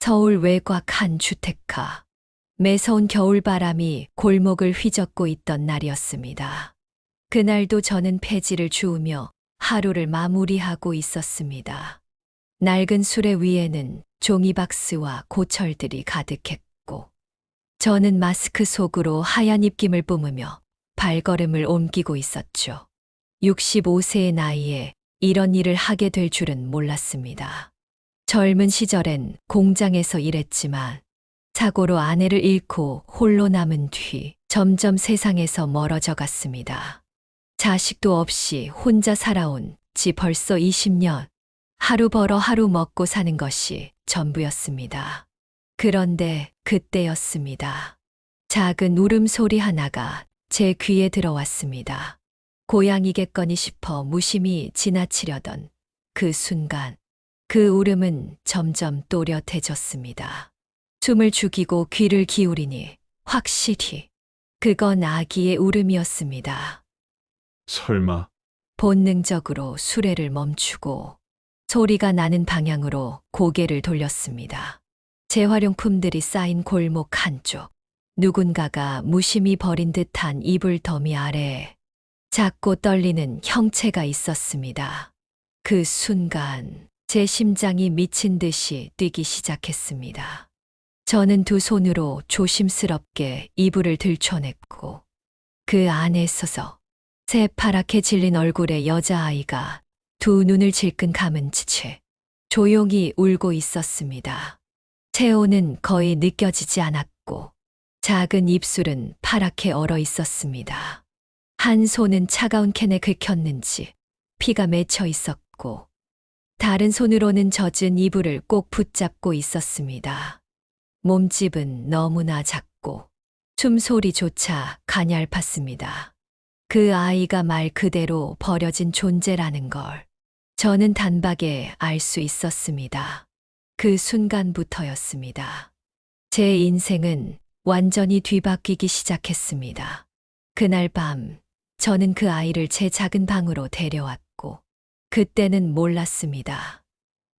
서울 외곽 한 주택가. 매서운 겨울바람이 골목을 휘젓고 있던 날이었습니다. 그날도 저는 폐지를 주우며 하루를 마무리하고 있었습니다. 낡은 수레 위에는 종이박스와 고철들이 가득했고, 저는 마스크 속으로 하얀 입김을 뿜으며 발걸음을 옮기고 있었죠. 65세의 나이에 이런 일을 하게 될 줄은 몰랐습니다. 젊은 시절엔 공장에서 일했지만 사고로 아내를 잃고 홀로 남은 뒤 점점 세상에서 멀어져 갔습니다. 자식도 없이 혼자 살아온 지 벌써 20년. 하루 벌어 하루 먹고 사는 것이 전부였습니다. 그런데 그때였습니다. 작은 울음소리 하나가 제 귀에 들어왔습니다. 고양이겠거니 싶어 무심히 지나치려던 그 순간, 그 울음은 점점 또렷해졌습니다. 숨을 죽이고 귀를 기울이니 확실히 그건 아기의 울음이었습니다. 설마, 본능적으로 수레를 멈추고 소리가 나는 방향으로 고개를 돌렸습니다. 재활용품들이 쌓인 골목 한쪽, 누군가가 무심히 버린 듯한 이불 더미 아래에 작고 떨리는 형체가 있었습니다. 그 순간 제 심장이 미친 듯이 뛰기 시작했습니다. 저는 두 손으로 조심스럽게 이불을 들춰냈고 그 안에 서서 새파랗게 질린 얼굴의 여자아이가 두 눈을 질끈 감은 채 조용히 울고 있었습니다. 체온은 거의 느껴지지 않았고 작은 입술은 파랗게 얼어 있었습니다. 한 손은 차가운 캔에 긁혔는지 피가 맺혀 있었고 다른 손으로는 젖은 이불을 꼭 붙잡고 있었습니다. 몸집은 너무나 작고 숨소리조차 가냘팠습니다. 그 아이가 말 그대로 버려진 존재라는 걸 저는 단박에 알 수 있었습니다. 그 순간부터였습니다. 제 인생은 완전히 뒤바뀌기 시작했습니다. 그날 밤 저는 그 아이를 제 작은 방으로 데려왔고 그때는 몰랐습니다.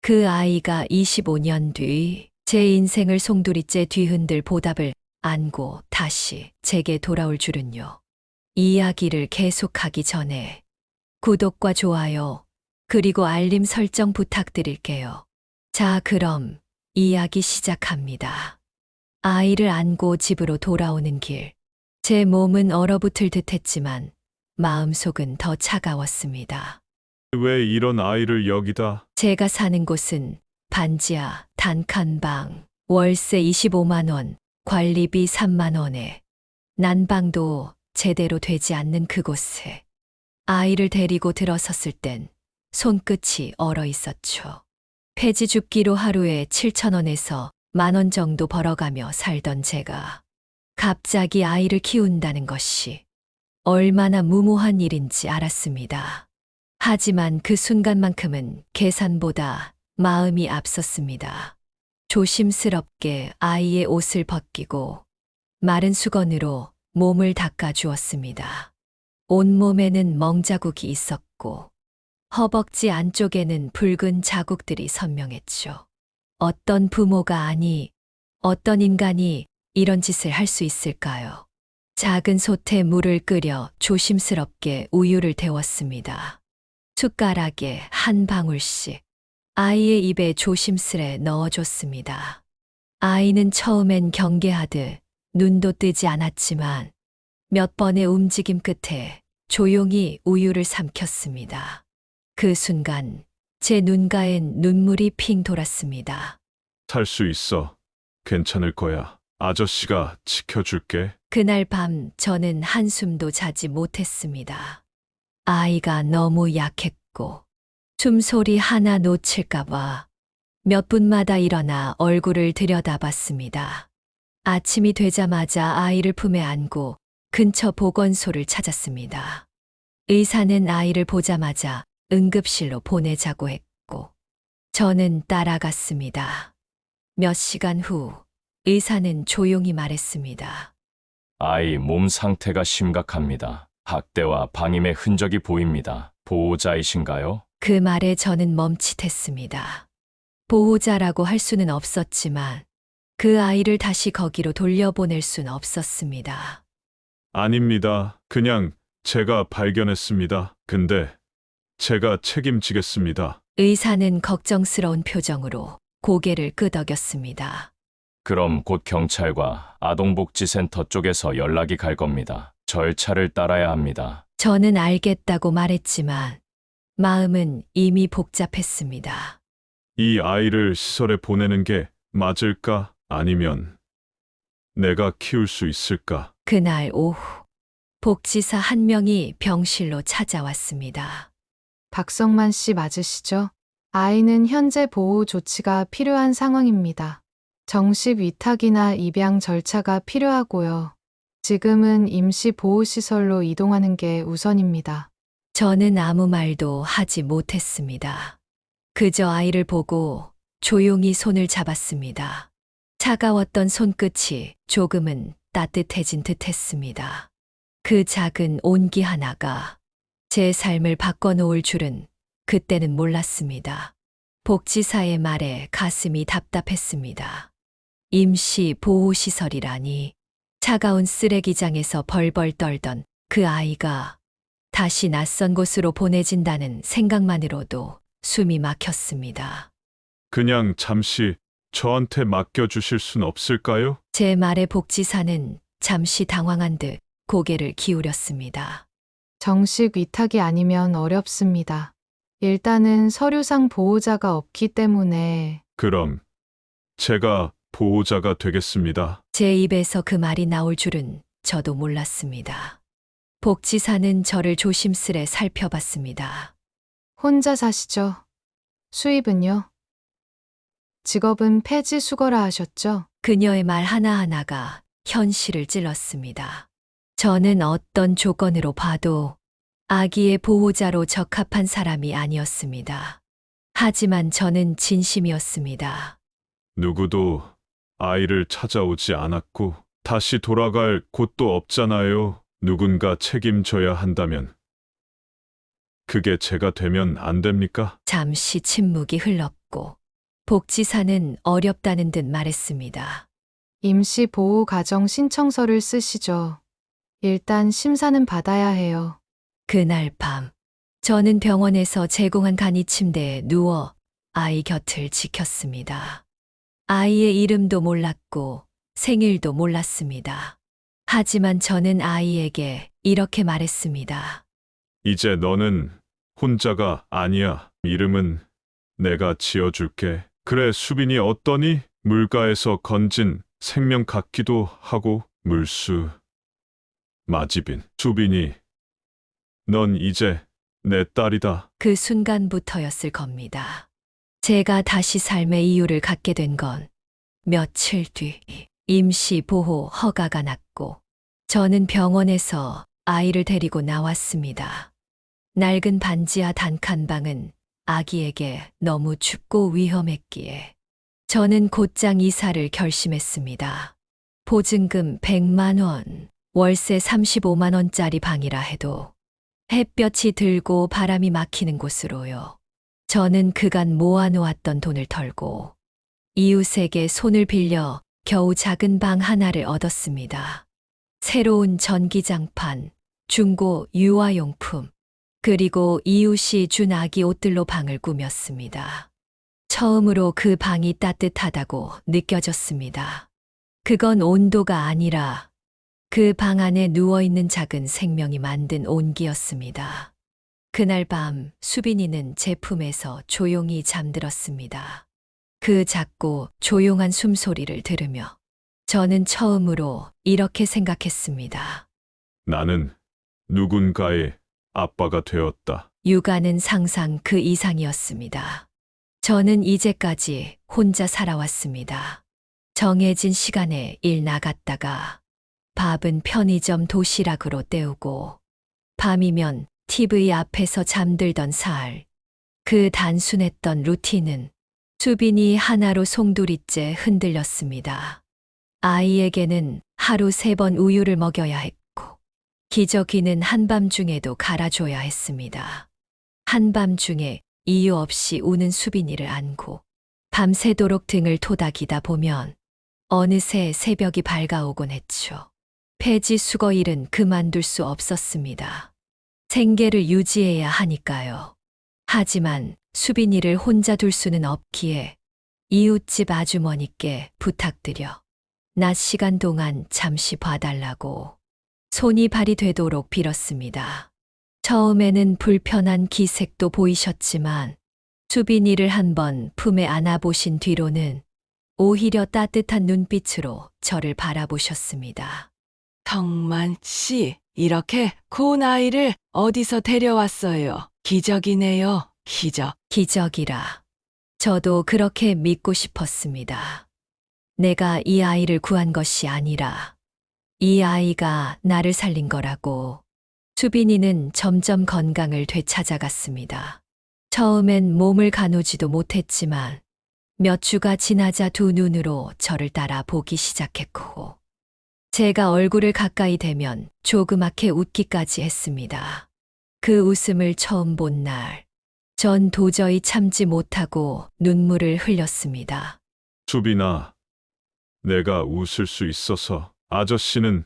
그 아이가 25년 뒤 제 인생을 송두리째 뒤흔들 보답을 안고 다시 제게 돌아올 줄은요. 이야기를 계속하기 전에 구독과 좋아요 그리고 알림 설정 부탁드릴게요. 자, 그럼 이야기 시작합니다. 아이를 안고 집으로 돌아오는 길. 제 몸은 얼어붙을 듯했지만 마음속은 더 차가웠습니다. 왜 이런 아이를 여기다? 제가 사는 곳은 반지하 단칸방, 월세 25만 원, 관리비 3만 원에 난방도 제대로 되지 않는 그곳에 아이를 데리고 들어섰을 땐 손끝이 얼어 있었죠. 폐지 줍기로 하루에 7천 원에서 10,000원 정도 벌어가며 살던 제가 갑자기 아이를 키운다는 것이 얼마나 무모한 일인지 알았습니다. 하지만 그 순간만큼은 계산보다 마음이 앞섰습니다. 조심스럽게 아이의 옷을 벗기고 마른 수건으로 몸을 닦아주었습니다. 온몸에는 멍자국이 있었고 허벅지 안쪽에는 붉은 자국들이 선명했죠. 어떤 부모가 아니, 어떤 인간이 이런 짓을 할 수 있을까요? 작은 솥에 물을 끓여 조심스럽게 우유를 데웠습니다. 숟가락에 한 방울씩 아이의 입에 조심스레 넣어줬습니다. 아이는 처음엔 경계하듯 눈도 뜨지 않았지만 몇 번의 움직임 끝에 조용히 우유를 삼켰습니다. 그 순간 제 눈가엔 눈물이 핑 돌았습니다. 살 수 있어. 괜찮을 거야. 아저씨가 지켜줄게. 그날 밤 저는 한숨도 자지 못했습니다. 아이가 너무 약했고 숨소리 하나 놓칠까봐 몇 분마다 일어나 얼굴을 들여다봤습니다. 아침이 되자마자 아이를 품에 안고 근처 보건소를 찾았습니다. 의사는 아이를 보자마자 응급실로 보내자고 했고 저는 따라갔습니다. 몇 시간 후 의사는 조용히 말했습니다. 아이 몸 상태가 심각합니다. 학대와 방임의 흔적이 보입니다. 보호자이신가요? 그 말에 저는 멈칫했습니다. 보호자라고 할 수는 없었지만 그 아이를 다시 거기로 돌려보낼 순 없었습니다. 아닙니다. 그냥 제가 발견했습니다. 근데 제가 책임지겠습니다. 의사는 걱정스러운 표정으로 고개를 끄덕였습니다. 그럼 곧 경찰과 아동복지센터 쪽에서 연락이 갈 겁니다. 절차를 따라야 합니다. 저는 알겠다고 말했지만 마음은 이미 복잡했습니다. 이 아이를 시설에 보내는 게 맞을까? 아니면 내가 키울 수 있을까? 그날 오후 복지사 한 명이 병실로 찾아왔습니다. 박성만 씨 맞으시죠? 아이는 현재 보호 조치가 필요한 상황입니다. 정식 위탁이나 입양 절차가 필요하고요. 지금은 임시 보호시설로 이동하는 게 우선입니다. 저는 아무 말도 하지 못했습니다. 그저 아이를 보고 조용히 손을 잡았습니다. 차가웠던 손끝이 조금은 따뜻해진 듯 했습니다. 그 작은 온기 하나가 제 삶을 바꿔놓을 줄은 그때는 몰랐습니다. 복지사의 말에 가슴이 답답했습니다. 임시 보호시설이라니 차가운 쓰레기장에서 벌벌 떨던 그 아이가 다시 낯선 곳으로 보내진다는 생각만으로도 숨이 막혔습니다. 그냥 잠시 저한테 맡겨주실 순 없을까요? 제 말에 복지사는 잠시 당황한 듯 고개를 기울였습니다. 정식 위탁이 아니면 어렵습니다. 일단은 서류상 보호자가 없기 때문에 그럼 제가 보호자가 되겠습니다. 제 입에서 그 말이 나올 줄은 저도 몰랐습니다. 복지사는 저를 조심스레 살펴봤습니다. 혼자 사시죠? 수입은요? 직업은 폐지 수거라 하셨죠? 그녀의 말 하나하나가 현실을 찔렀습니다. 저는 어떤 조건으로 봐도 아기의 보호자로 적합한 사람이 아니었습니다. 하지만 저는 진심이었습니다. 누구도 아이를 찾아오지 않았고 다시 돌아갈 곳도 없잖아요. 누군가 책임져야 한다면 그게 제가 되면 안 됩니까? 잠시 침묵이 흘렀고 복지사는 어렵다는 듯 말했습니다. 임시 보호 가정 신청서를 쓰시죠. 일단 심사는 받아야 해요. 그날 밤 저는 병원에서 제공한 간이 침대에 누워 아이 곁을 지켰습니다. 아이의 이름도 몰랐고 생일도 몰랐습니다. 하지만 저는 아이에게 이렇게 말했습니다. 이제 너는 혼자가 아니야. 이름은 내가 지어줄게. 그래, 수빈이 어떠니? 물가에서 건진 생명 같기도 하고 물수. 마지빈, 수빈이, 넌 이제 내 딸이다. 그 순간부터였을 겁니다. 제가 다시 삶의 이유를 갖게 된 건 며칠 뒤 임시 보호 허가가 났고 저는 병원에서 아이를 데리고 나왔습니다. 낡은 반지하 단칸방은 아기에게 너무 춥고 위험했기에 저는 곧장 이사를 결심했습니다. 보증금 100만 원, 월세 35만 원짜리 방이라 해도 햇볕이 들고 바람이 막히는 곳으로요. 저는 그간 모아놓았던 돈을 털고 이웃에게 손을 빌려 겨우 작은 방 하나를 얻었습니다. 새로운 전기장판, 중고 유아용품, 그리고 이웃이 준 아기 옷들로 방을 꾸몄습니다. 처음으로 그 방이 따뜻하다고 느껴졌습니다. 그건 온도가 아니라 그 방 안에 누워있는 작은 생명이 만든 온기였습니다. 그날 밤 수빈이는 제 품에서 조용히 잠들었습니다. 그 작고 조용한 숨소리를 들으며 저는 처음으로 이렇게 생각했습니다. 나는 누군가의 아빠가 되었다. 육아는 상상 그 이상이었습니다. 저는 이제까지 혼자 살아왔습니다. 정해진 시간에 일 나갔다가 밥은 편의점 도시락으로 때우고 밤이면 TV 앞에서 잠들던 사흘. 그 단순했던 루틴은 수빈이 하나로 송두리째 흔들렸습니다. 아이에게는 하루 3번 우유를 먹여야 했고 기저귀는 한밤중에도 갈아줘야 했습니다. 한밤중에 이유 없이 우는 수빈이를 안고 밤새도록 등을 토닥이다 보면 어느새 새벽이 밝아오곤 했죠. 폐지 수거 일은 그만둘 수 없었습니다. 생계를 유지해야 하니까요. 하지만 수빈이를 혼자 둘 수는 없기에 이웃집 아주머니께 부탁드려 낮 시간 동안 잠시 봐달라고 손이 발이 되도록 빌었습니다. 처음에는 불편한 기색도 보이셨지만 수빈이를 한번 품에 안아보신 뒤로는 오히려 따뜻한 눈빛으로 저를 바라보셨습니다. 덕만 씨, 이렇게 고운 아이를 어디서 데려왔어요? 기적이네요, 기적. 기적이라. 저도 그렇게 믿고 싶었습니다. 내가 이 아이를 구한 것이 아니라 이 아이가 나를 살린 거라고. 수빈이는 점점 건강을 되찾아갔습니다. 처음엔 몸을 가누지도 못했지만 몇 주가 지나자 두 눈으로 저를 따라 보기 시작했고 제가 얼굴을 가까이 대면 조그맣게 웃기까지 했습니다. 그 웃음을 처음 본 날, 전 도저히 참지 못하고 눈물을 흘렸습니다. 수빈아, 내가 웃을 수 있어서 아저씨는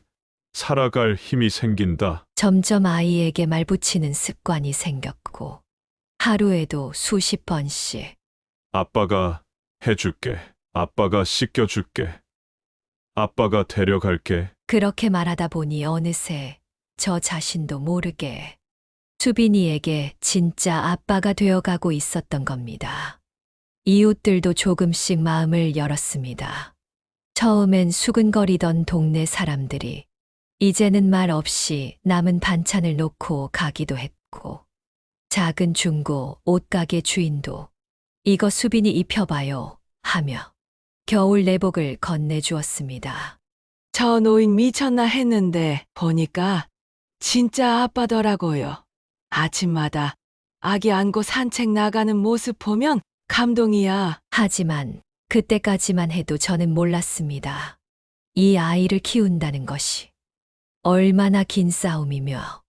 살아갈 힘이 생긴다. 점점 아이에게 말 붙이는 습관이 생겼고 하루에도 수십 번씩 아빠가 해줄게. 아빠가 씻겨줄게. 아빠가 데려갈게. 그렇게 말하다 보니 어느새 저 자신도 모르게 수빈이에게 진짜 아빠가 되어가고 있었던 겁니다. 이웃들도 조금씩 마음을 열었습니다. 처음엔 수근거리던 동네 사람들이 이제는 말 없이 남은 반찬을 놓고 가기도 했고 작은 중고 옷가게 주인도 이거 수빈이 입혀봐요 하며 겨울 내복을 건네주었습니다. 저 노인 미쳤나 했는데 보니까 진짜 아빠더라고요. 아침마다 아기 안고 산책 나가는 모습 보면 감동이야. 하지만 그때까지만 해도 저는 몰랐습니다. 이 아이를 키운다는 것이 얼마나 긴 싸움이며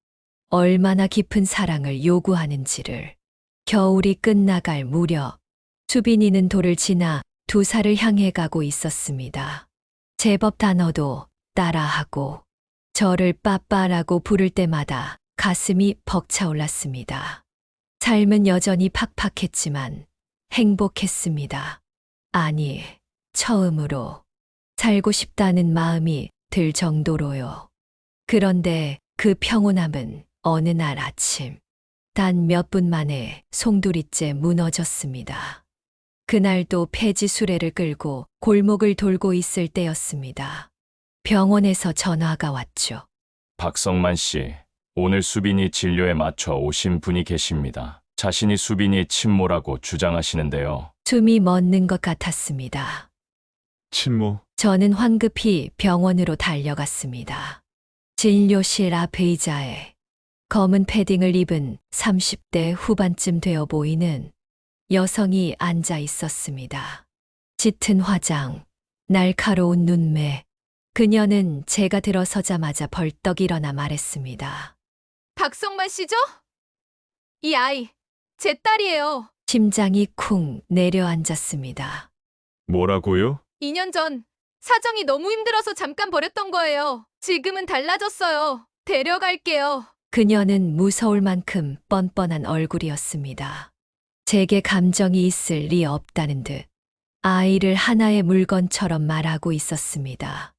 얼마나 깊은 사랑을 요구하는지를. 겨울이 끝나갈 무렵 수빈이는 돌을 지나 2살을 향해 가고 있었습니다. 제법 단어도 따라하고 저를 빠빠라고 부를 때마다 가슴이 벅차올랐습니다. 삶은 여전히 팍팍했지만 행복했습니다. 아니, 처음으로 살고 싶다는 마음이 들 정도로요. 그런데 그 평온함은 어느 날 아침 단 몇 분 만에 송두리째 무너졌습니다. 그날도 폐지 수레를 끌고 골목을 돌고 있을 때였습니다. 병원에서 전화가 왔죠. 박성만 씨, 오늘 수빈이 진료에 맞춰 오신 분이 계십니다. 자신이 수빈이의 친모라고 주장하시는데요. 숨이 멎는 것 같았습니다. 친모, 저는 황급히 병원으로 달려갔습니다. 진료실 앞 의자에 검은 패딩을 입은 30대 후반쯤 되어 보이는 여성이 앉아 있었습니다. 짙은 화장, 날카로운 눈매. 그녀는 제가 들어서자마자 벌떡 일어나 말했습니다. 박성만 씨죠? 이 아이, 제 딸이에요. 심장이 쿵 내려앉았습니다. 뭐라고요? 2년 전 사정이 너무 힘들어서 잠깐 버렸던 거예요. 지금은 달라졌어요. 데려갈게요. 그녀는 무서울 만큼 뻔뻔한 얼굴이었습니다. 제게 감정이 있을 리 없다는 듯 아이를 하나의 물건처럼 말하고 있었습니다.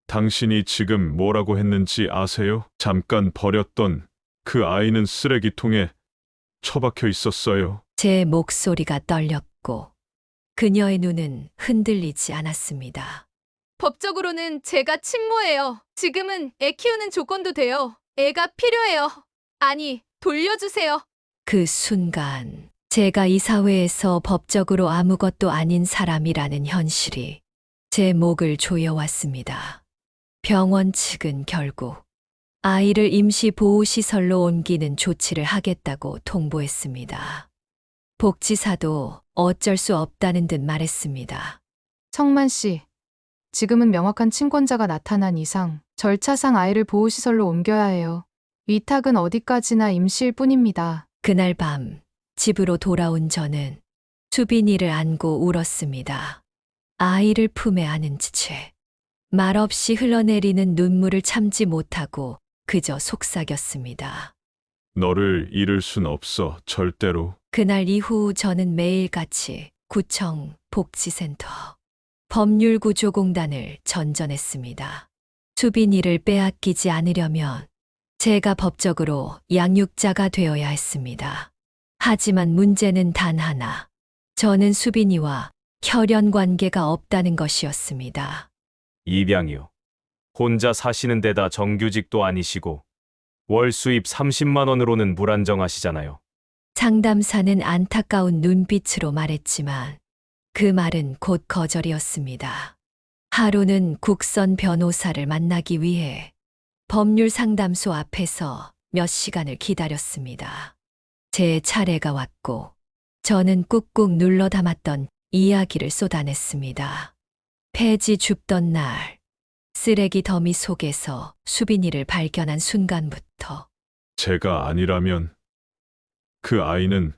당신이 지금 뭐라고 했는지 아세요? 잠깐 버렸던 그 아이는 쓰레기통에 처박혀 있었어요. 제 목소리가 떨렸고 그녀의 눈은 흔들리지 않았습니다. 법적으로는 제가 친모예요. 지금은 애 키우는 조건도 돼요. 애가 필요해요. 아니, 돌려주세요. 그 순간 제가 이 사회에서 법적으로 아무것도 아닌 사람이라는 현실이 제 목을 조여왔습니다. 병원 측은 결국 아이를 임시보호시설로 옮기는 조치를 하겠다고 통보했습니다. 복지사도 어쩔 수 없다는 듯 말했습니다. 청만 씨, 지금은 명확한 친권자가 나타난 이상 절차상 아이를 보호시설로 옮겨야 해요. 위탁은 어디까지나 임시일 뿐입니다. 그날 밤 집으로 돌아온 저는 수빈이를 안고 울었습니다. 아이를 품에 안은 채 말없이 흘러내리는 눈물을 참지 못하고 그저 속삭였습니다. 너를 잃을 순 없어, 절대로. 그날 이후 저는 매일같이 구청, 복지센터, 법률구조공단을 전전했습니다. 수빈이를 빼앗기지 않으려면 제가 법적으로 양육자가 되어야 했습니다. 하지만 문제는 단 하나. 저는 수빈이와 혈연 관계가 없다는 것이었습니다. 입양이요. 혼자 사시는 데다 정규직도 아니시고 월 수입 30만 원으로는 불안정하시잖아요. 상담사는 안타까운 눈빛으로 말했지만 그 말은 곧 거절이었습니다. 하루는 국선 변호사를 만나기 위해 법률 상담소 앞에서 몇 시간을 기다렸습니다. 제 차례가 왔고 저는 꾹꾹 눌러 담았던 이야기를 쏟아냈습니다. 폐지 줍던 날, 쓰레기 더미 속에서 수빈이를 발견한 순간부터 제가 아니라면 그 아이는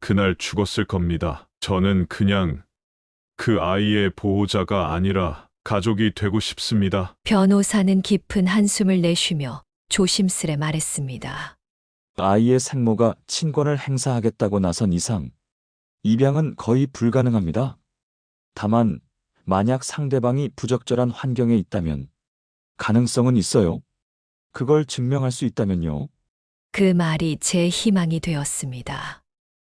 그날 죽었을 겁니다. 저는 그냥 그 아이의 보호자가 아니라 가족이 되고 싶습니다. 변호사는 깊은 한숨을 내쉬며 조심스레 말했습니다. 아이의 생모가 친권을 행사하겠다고 나선 이상 입양은 거의 불가능합니다. 다만 만약 상대방이 부적절한 환경에 있다면 가능성은 있어요. 그걸 증명할 수 있다면요. 그 말이 제 희망이 되었습니다.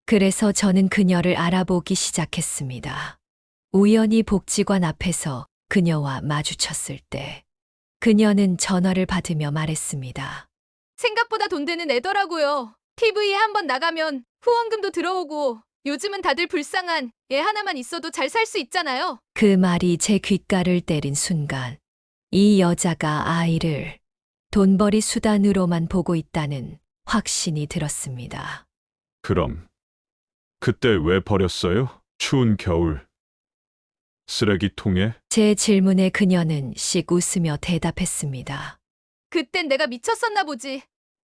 그래서 저는 그녀를 알아보기 시작했습니다. 우연히 복지관 앞에서 그녀와 마주쳤을 때 그녀는 전화를 받으며 말했습니다. 생각보다 돈 되는 애더라고요. TV에 한번 나가면 후원금도 들어오고 요즘은 다들 불쌍한 애 하나만 있어도 잘 살 수 있잖아요. 그 말이 제 귓가를 때린 순간 이 여자가 아이를 돈벌이 수단으로만 보고 있다는 확신이 들었습니다. 그럼 그때 왜 버렸어요? 추운 겨울 쓰레기통에? 제 질문에 그녀는 씩 웃으며 대답했습니다. 그땐 내가 미쳤었나 보지.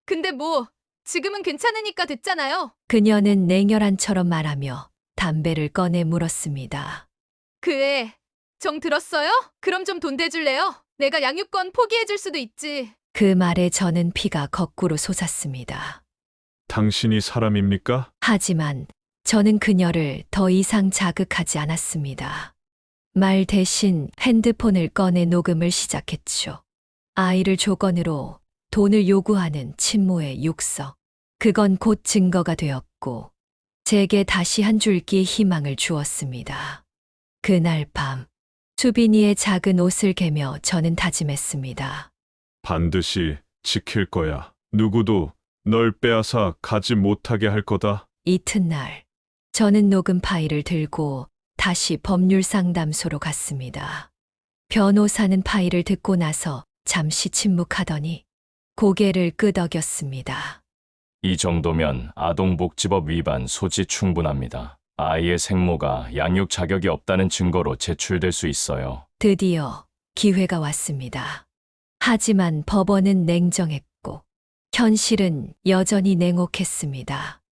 근데 뭐 지금은 괜찮으니까 됐잖아요. 그녀는 냉혈한처럼 말하며 담배를 꺼내 물었습니다. 그 애 정 들었어요? 그럼 좀 돈 대줄래요? 내가 양육권 포기해줄 수도 있지. 그 말에 저는 피가 거꾸로 솟았습니다. 당신이 사람입니까? 하지만 저는 그녀를 더 이상 자극하지 않았습니다. 말 대신 핸드폰을 꺼내 녹음을 시작했죠. 아이를 조건으로 돈을 요구하는 친모의 육서. 그건 곧 증거가 되었고 제게 다시 한 줄기 희망을 주었습니다. 그날 밤 수빈이의 작은 옷을 개며 저는 다짐했습니다. 반드시 지킬 거야. 누구도 널 빼앗아 가지 못하게 할 거다. 이튿날 저는 녹음 파일을 들고 다시 법률 상담소로 갔습니다. 변호사는 파일을 듣고 나서 잠시 침묵하더니 고개를 끄덕였습니다. 이 정도면 아동복지법 위반 소지 충분합니다. 아이의 생모가 양육 자격이 없다는 증거로 제출될 수 있어요. 드디어 기회가 왔습니다. 하지만 법원은 냉정했고 현실은 여전히 냉혹했습니다.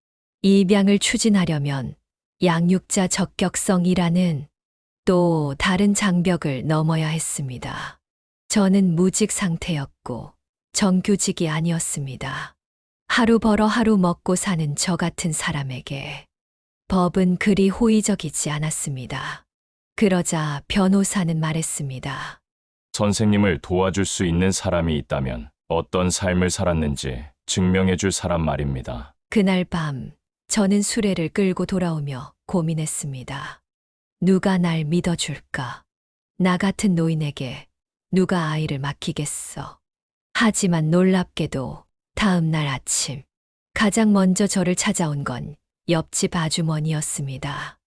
입양을 추진하려면 양육자 적격성이라는 또 다른 장벽을 넘어야 했습니다. 저는 무직 상태였고 정규직이 아니었습니다. 하루 벌어 하루 먹고 사는 저 같은 사람에게 법은 그리 호의적이지 않았습니다. 그러자 변호사는 말했습니다. 선생님을 도와줄 수 있는 사람이 있다면 어떤 삶을 살았는지 증명해 줄 사람 말입니다. 그날 밤 저는 수레를 끌고 돌아오며 고민했습니다. 누가 날 믿어줄까? 나 같은 노인에게 누가 아이를 맡기겠어? 하지만 놀랍게도 다음 날 아침 가장 먼저 저를 찾아온 건 옆집 아주머니였습니다.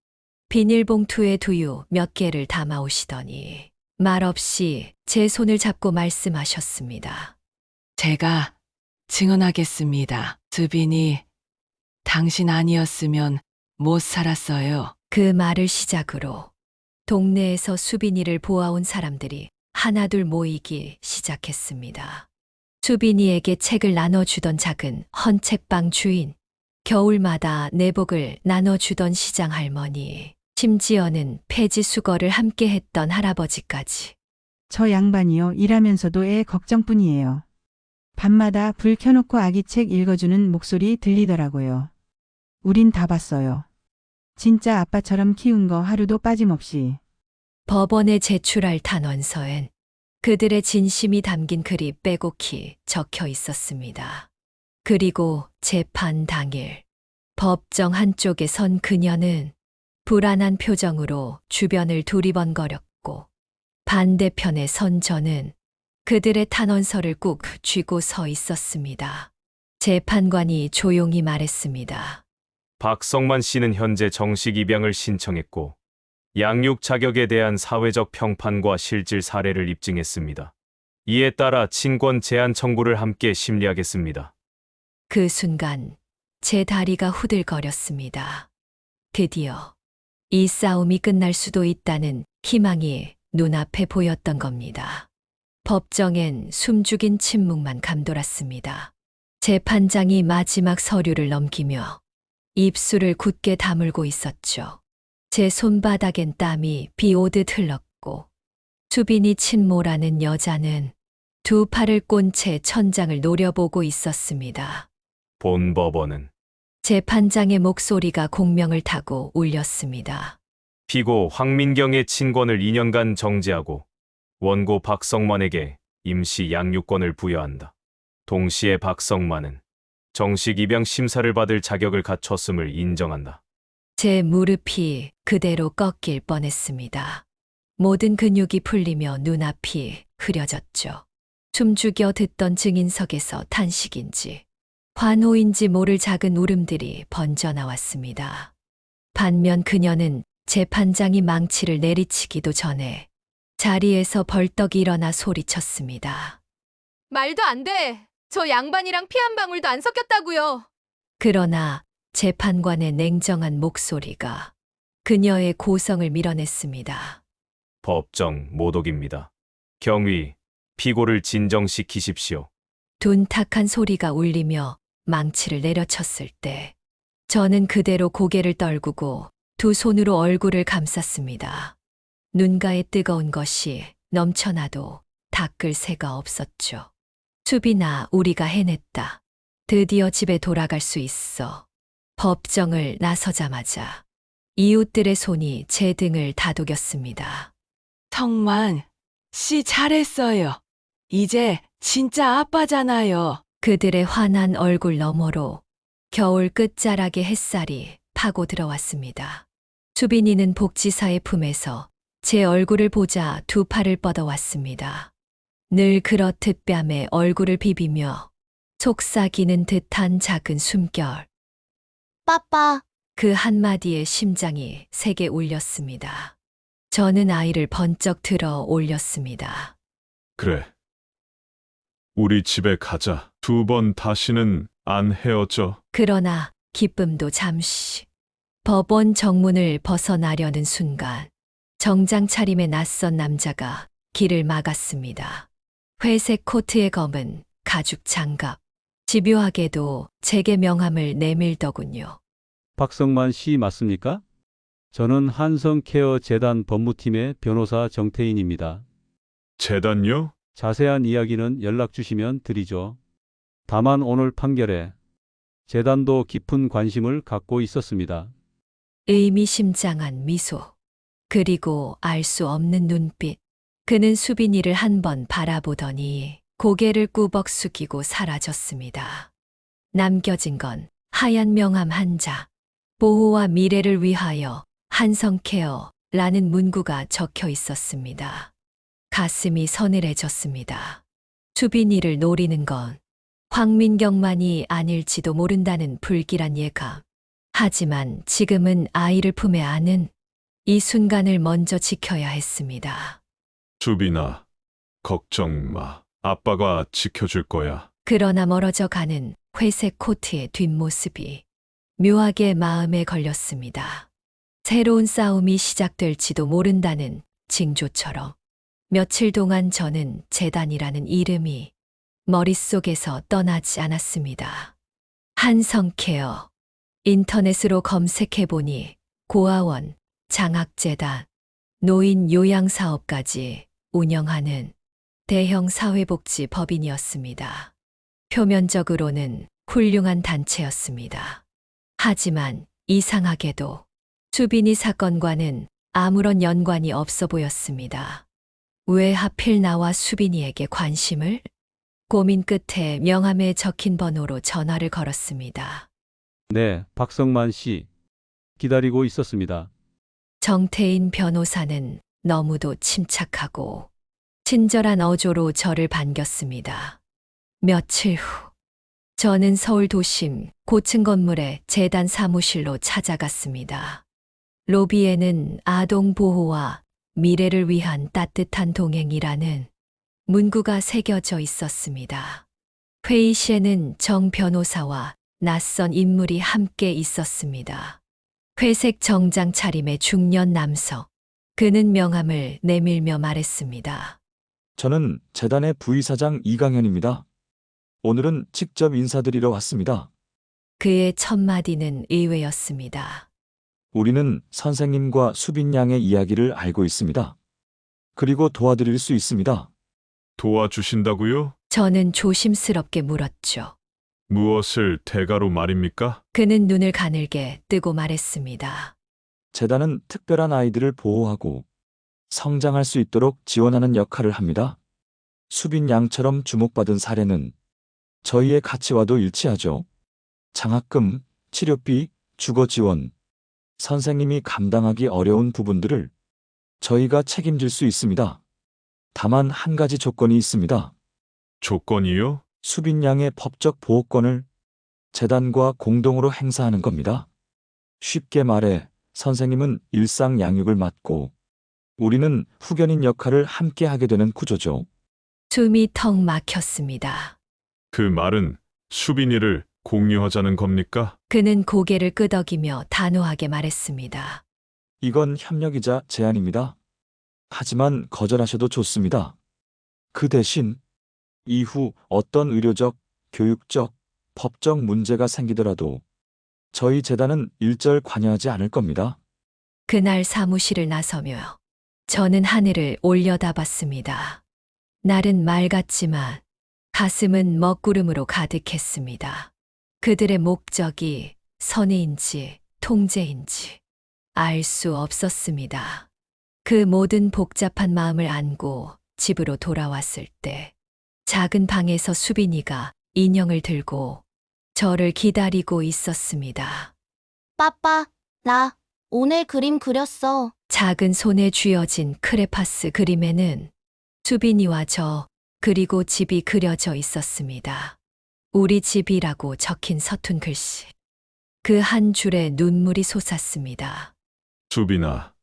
비닐봉투에 두유 몇 개를 담아오시더니 말없이 제 손을 잡고 말씀하셨습니다. 제가 증언하겠습니다. 수빈이 당신 아니었으면 못 살았어요. 그 말을 시작으로 동네에서 수빈이를 보아온 사람들이 하나둘 모이기 시작했습니다. 수빈이에게 책을 나눠주던 작은 헌책방 주인, 겨울마다 내복을 나눠주던 시장 할머니, 심지어는 폐지 수거를 함께 했던 할아버지까지. 저 양반이요. 일하면서도 애 걱정뿐이에요. 밤마다 불 켜놓고 아기 책 읽어주는 목소리 들리더라고요. 우린 다 봤어요. 진짜 아빠처럼 키운 거 하루도 빠짐없이. 법원에 제출할 탄원서엔 그들의 진심이 담긴 글이 빼곡히 적혀 있었습니다. 그리고 재판 당일 법정 한쪽에 선 그녀는 불안한 표정으로 주변을 두리번거렸고 반대편에 선 저는 그들의 탄원서를 꾹 쥐고 서 있었습니다. 재판관이 조용히 말했습니다. 박성만 씨는 현재 정식 입양을 신청했고 양육 자격에 대한 사회적 평판과 실질 사례를 입증했습니다. 이에 따라 친권 제한 청구를 함께 심리하겠습니다. 그 순간 제 다리가 후들거렸습니다. 드디어 이 싸움이 끝날 수도 있다는 희망이 눈앞에 보였던 겁니다. 법정엔 숨죽인 침묵만 감돌았습니다. 재판장이 마지막 서류를 넘기며 입술을 굳게 다물고 있었죠. 제 손바닥엔 땀이 비 오듯 흘렀고 수빈이 친모라는 여자는 두 팔을 꼰 채 천장을 노려보고 있었습니다. 본 법원은 재판장의 목소리가 공명을 타고 울렸습니다. 피고 황민경의 친권을 2년간 정지하고 원고 박성만에게 임시 양육권을 부여한다. 동시에 박성만은 정식 입양 심사를 받을 자격을 갖췄음을 인정한다. 제 무릎이 그대로 꺾일 뻔했습니다. 모든 근육이 풀리며 눈앞이 흐려졌죠. 숨죽여 듣던 증인석에서 탄식인지 환호인지 모를 작은 울음들이 번져 나왔습니다. 반면 그녀는 재판장이 망치를 내리치기도 전에 자리에서 벌떡 일어나 소리쳤습니다. 말도 안 돼. 저 양반이랑 피 한 방울도 안 섞였다고요. 그러나 재판관의 냉정한 목소리가 그녀의 고성을 밀어냈습니다. 법정 모독입니다. 경위, 피고를 진정시키십시오. 둔탁한 소리가 울리며 망치를 내려쳤을 때 저는 그대로 고개를 떨구고 두 손으로 얼굴을 감쌌습니다. 눈가에 뜨거운 것이 넘쳐나도 닦을 새가 없었죠. 수빈아, 우리가 해냈다. 드디어 집에 돌아갈 수 있어. 법정을 나서자마자 이웃들의 손이 제 등을 다독였습니다. 성만 씨 잘했어요. 이제 진짜 아빠잖아요. 그들의 환한 얼굴 너머로 겨울 끝자락의 햇살이 파고 들어왔습니다. 수빈이는 복지사의 품에서 제 얼굴을 보자 두 팔을 뻗어왔습니다. 늘 그렇듯 뺨에 얼굴을 비비며 속삭이는 듯한 작은 숨결. 빠빠. 그 한마디에 심장이 세게 울렸습니다. 저는 아이를 번쩍 들어 올렸습니다. 그래. 우리 집에 가자. 2번 다시는 안 헤어져. 그러나 기쁨도 잠시. 법원 정문을 벗어나려는 순간 정장 차림의 낯선 남자가 길을 막았습니다. 회색 코트에 검은 가죽 장갑. 집요하게도 제게 명함을 내밀더군요. 박성만 씨 맞습니까? 저는 한성케어 재단 법무팀의 변호사 정태인입니다. 재단요? 자세한 이야기는 연락 주시면 드리죠. 다만 오늘 판결에 재단도 깊은 관심을 갖고 있었습니다. 의미심장한 미소. 그리고 알 수 없는 눈빛. 그는 수빈이를 한 번 바라보더니 고개를 꾸벅 숙이고 사라졌습니다. 남겨진 건 하얀 명함 한 자. 보호와 미래를 위하여 한성케어라는 문구가 적혀 있었습니다. 가슴이 서늘해졌습니다. 수빈이를 노리는 건 황민경만이 아닐지도 모른다는 불길한 예감. 하지만 지금은 아이를 품에 안은 이 순간을 먼저 지켜야 했습니다. 수빈아, 걱정 마. 아빠가 지켜줄 거야. 그러나 멀어져 가는 회색 코트의 뒷모습이 묘하게 마음에 걸렸습니다. 새로운 싸움이 시작될지도 모른다는 징조처럼 며칠 동안 저는 재단이라는 이름이 머릿속에서 떠나지 않았습니다. 한성케어, 인터넷으로 검색해보니 고아원, 장학재단, 노인 요양사업까지 운영하는 대형 사회복지 법인이었습니다. 표면적으로는 훌륭한 단체였습니다. 하지만 이상하게도 수빈이 사건과는 아무런 연관이 없어 보였습니다. 왜 하필 나와 수빈이에게 관심을? 고민 끝에 명함에 적힌 번호로 전화를 걸었습니다. 네, 박성만 씨. 기다리고 있었습니다. 정태인 변호사는 너무도 침착하고 친절한 어조로 저를 반겼습니다. 며칠 후, 저는 서울 도심 고층 건물의 재단 사무실로 찾아갔습니다. 로비에는 아동 보호와 미래를 위한 따뜻한 동행이라는 문구가 새겨져 있었습니다. 회의실에는 정 변호사와 낯선 인물이 함께 있었습니다. 회색 정장 차림의 중년 남성. 그는 명함을 내밀며 말했습니다. 저는 재단의 부이사장 이강현입니다. 오늘은 직접 인사드리러 왔습니다. 그의 첫 마디는 의외였습니다. 우리는 선생님과 수빈 양의 이야기를 알고 있습니다. 그리고 도와드릴 수 있습니다. 도와주신다고요? 저는 조심스럽게 물었죠. 무엇을 대가로 말입니까? 그는 눈을 가늘게 뜨고 말했습니다. 재단은 특별한 아이들을 보호하고 성장할 수 있도록 지원하는 역할을 합니다. 수빈 양처럼 주목받은 사례는 저희의 가치와도 일치하죠. 장학금, 치료비, 주거 지원, 선생님이 감당하기 어려운 부분들을 저희가 책임질 수 있습니다. 다만 한 가지 조건이 있습니다. 조건이요? 수빈 양의 법적 보호권을 재단과 공동으로 행사하는 겁니다. 쉽게 말해 선생님은 일상 양육을 맡고 우리는 후견인 역할을 함께 하게 되는 구조죠. 숨이 턱 막혔습니다. 그 말은 수빈이를 공유하자는 겁니까? 그는 고개를 끄덕이며 단호하게 말했습니다. 이건 협력이자 제안입니다. 하지만 거절하셔도 좋습니다. 그 대신 이후 어떤 의료적, 교육적, 법적 문제가 생기더라도 저희 재단은 일절 관여하지 않을 겁니다. 그날 사무실을 나서며 저는 하늘을 올려다봤습니다. 날은 맑았지만 가슴은 먹구름으로 가득했습니다. 그들의 목적이 선의인지 통제인지 알 수 없었습니다. 그 모든 복잡한 마음을 안고 집으로 돌아왔을 때 작은 방에서 수빈이가 인형을 들고 저를 기다리고 있었습니다. 빠빠, 나 오늘 그림 그렸어. 작은 손에 쥐어진 크레파스 그림에는 수빈이와 저 그리고 집이 그려져 있었습니다. 우리 집이라고 적힌 서툰 글씨. 그 한 줄에 눈물이 솟았습니다. 수빈아,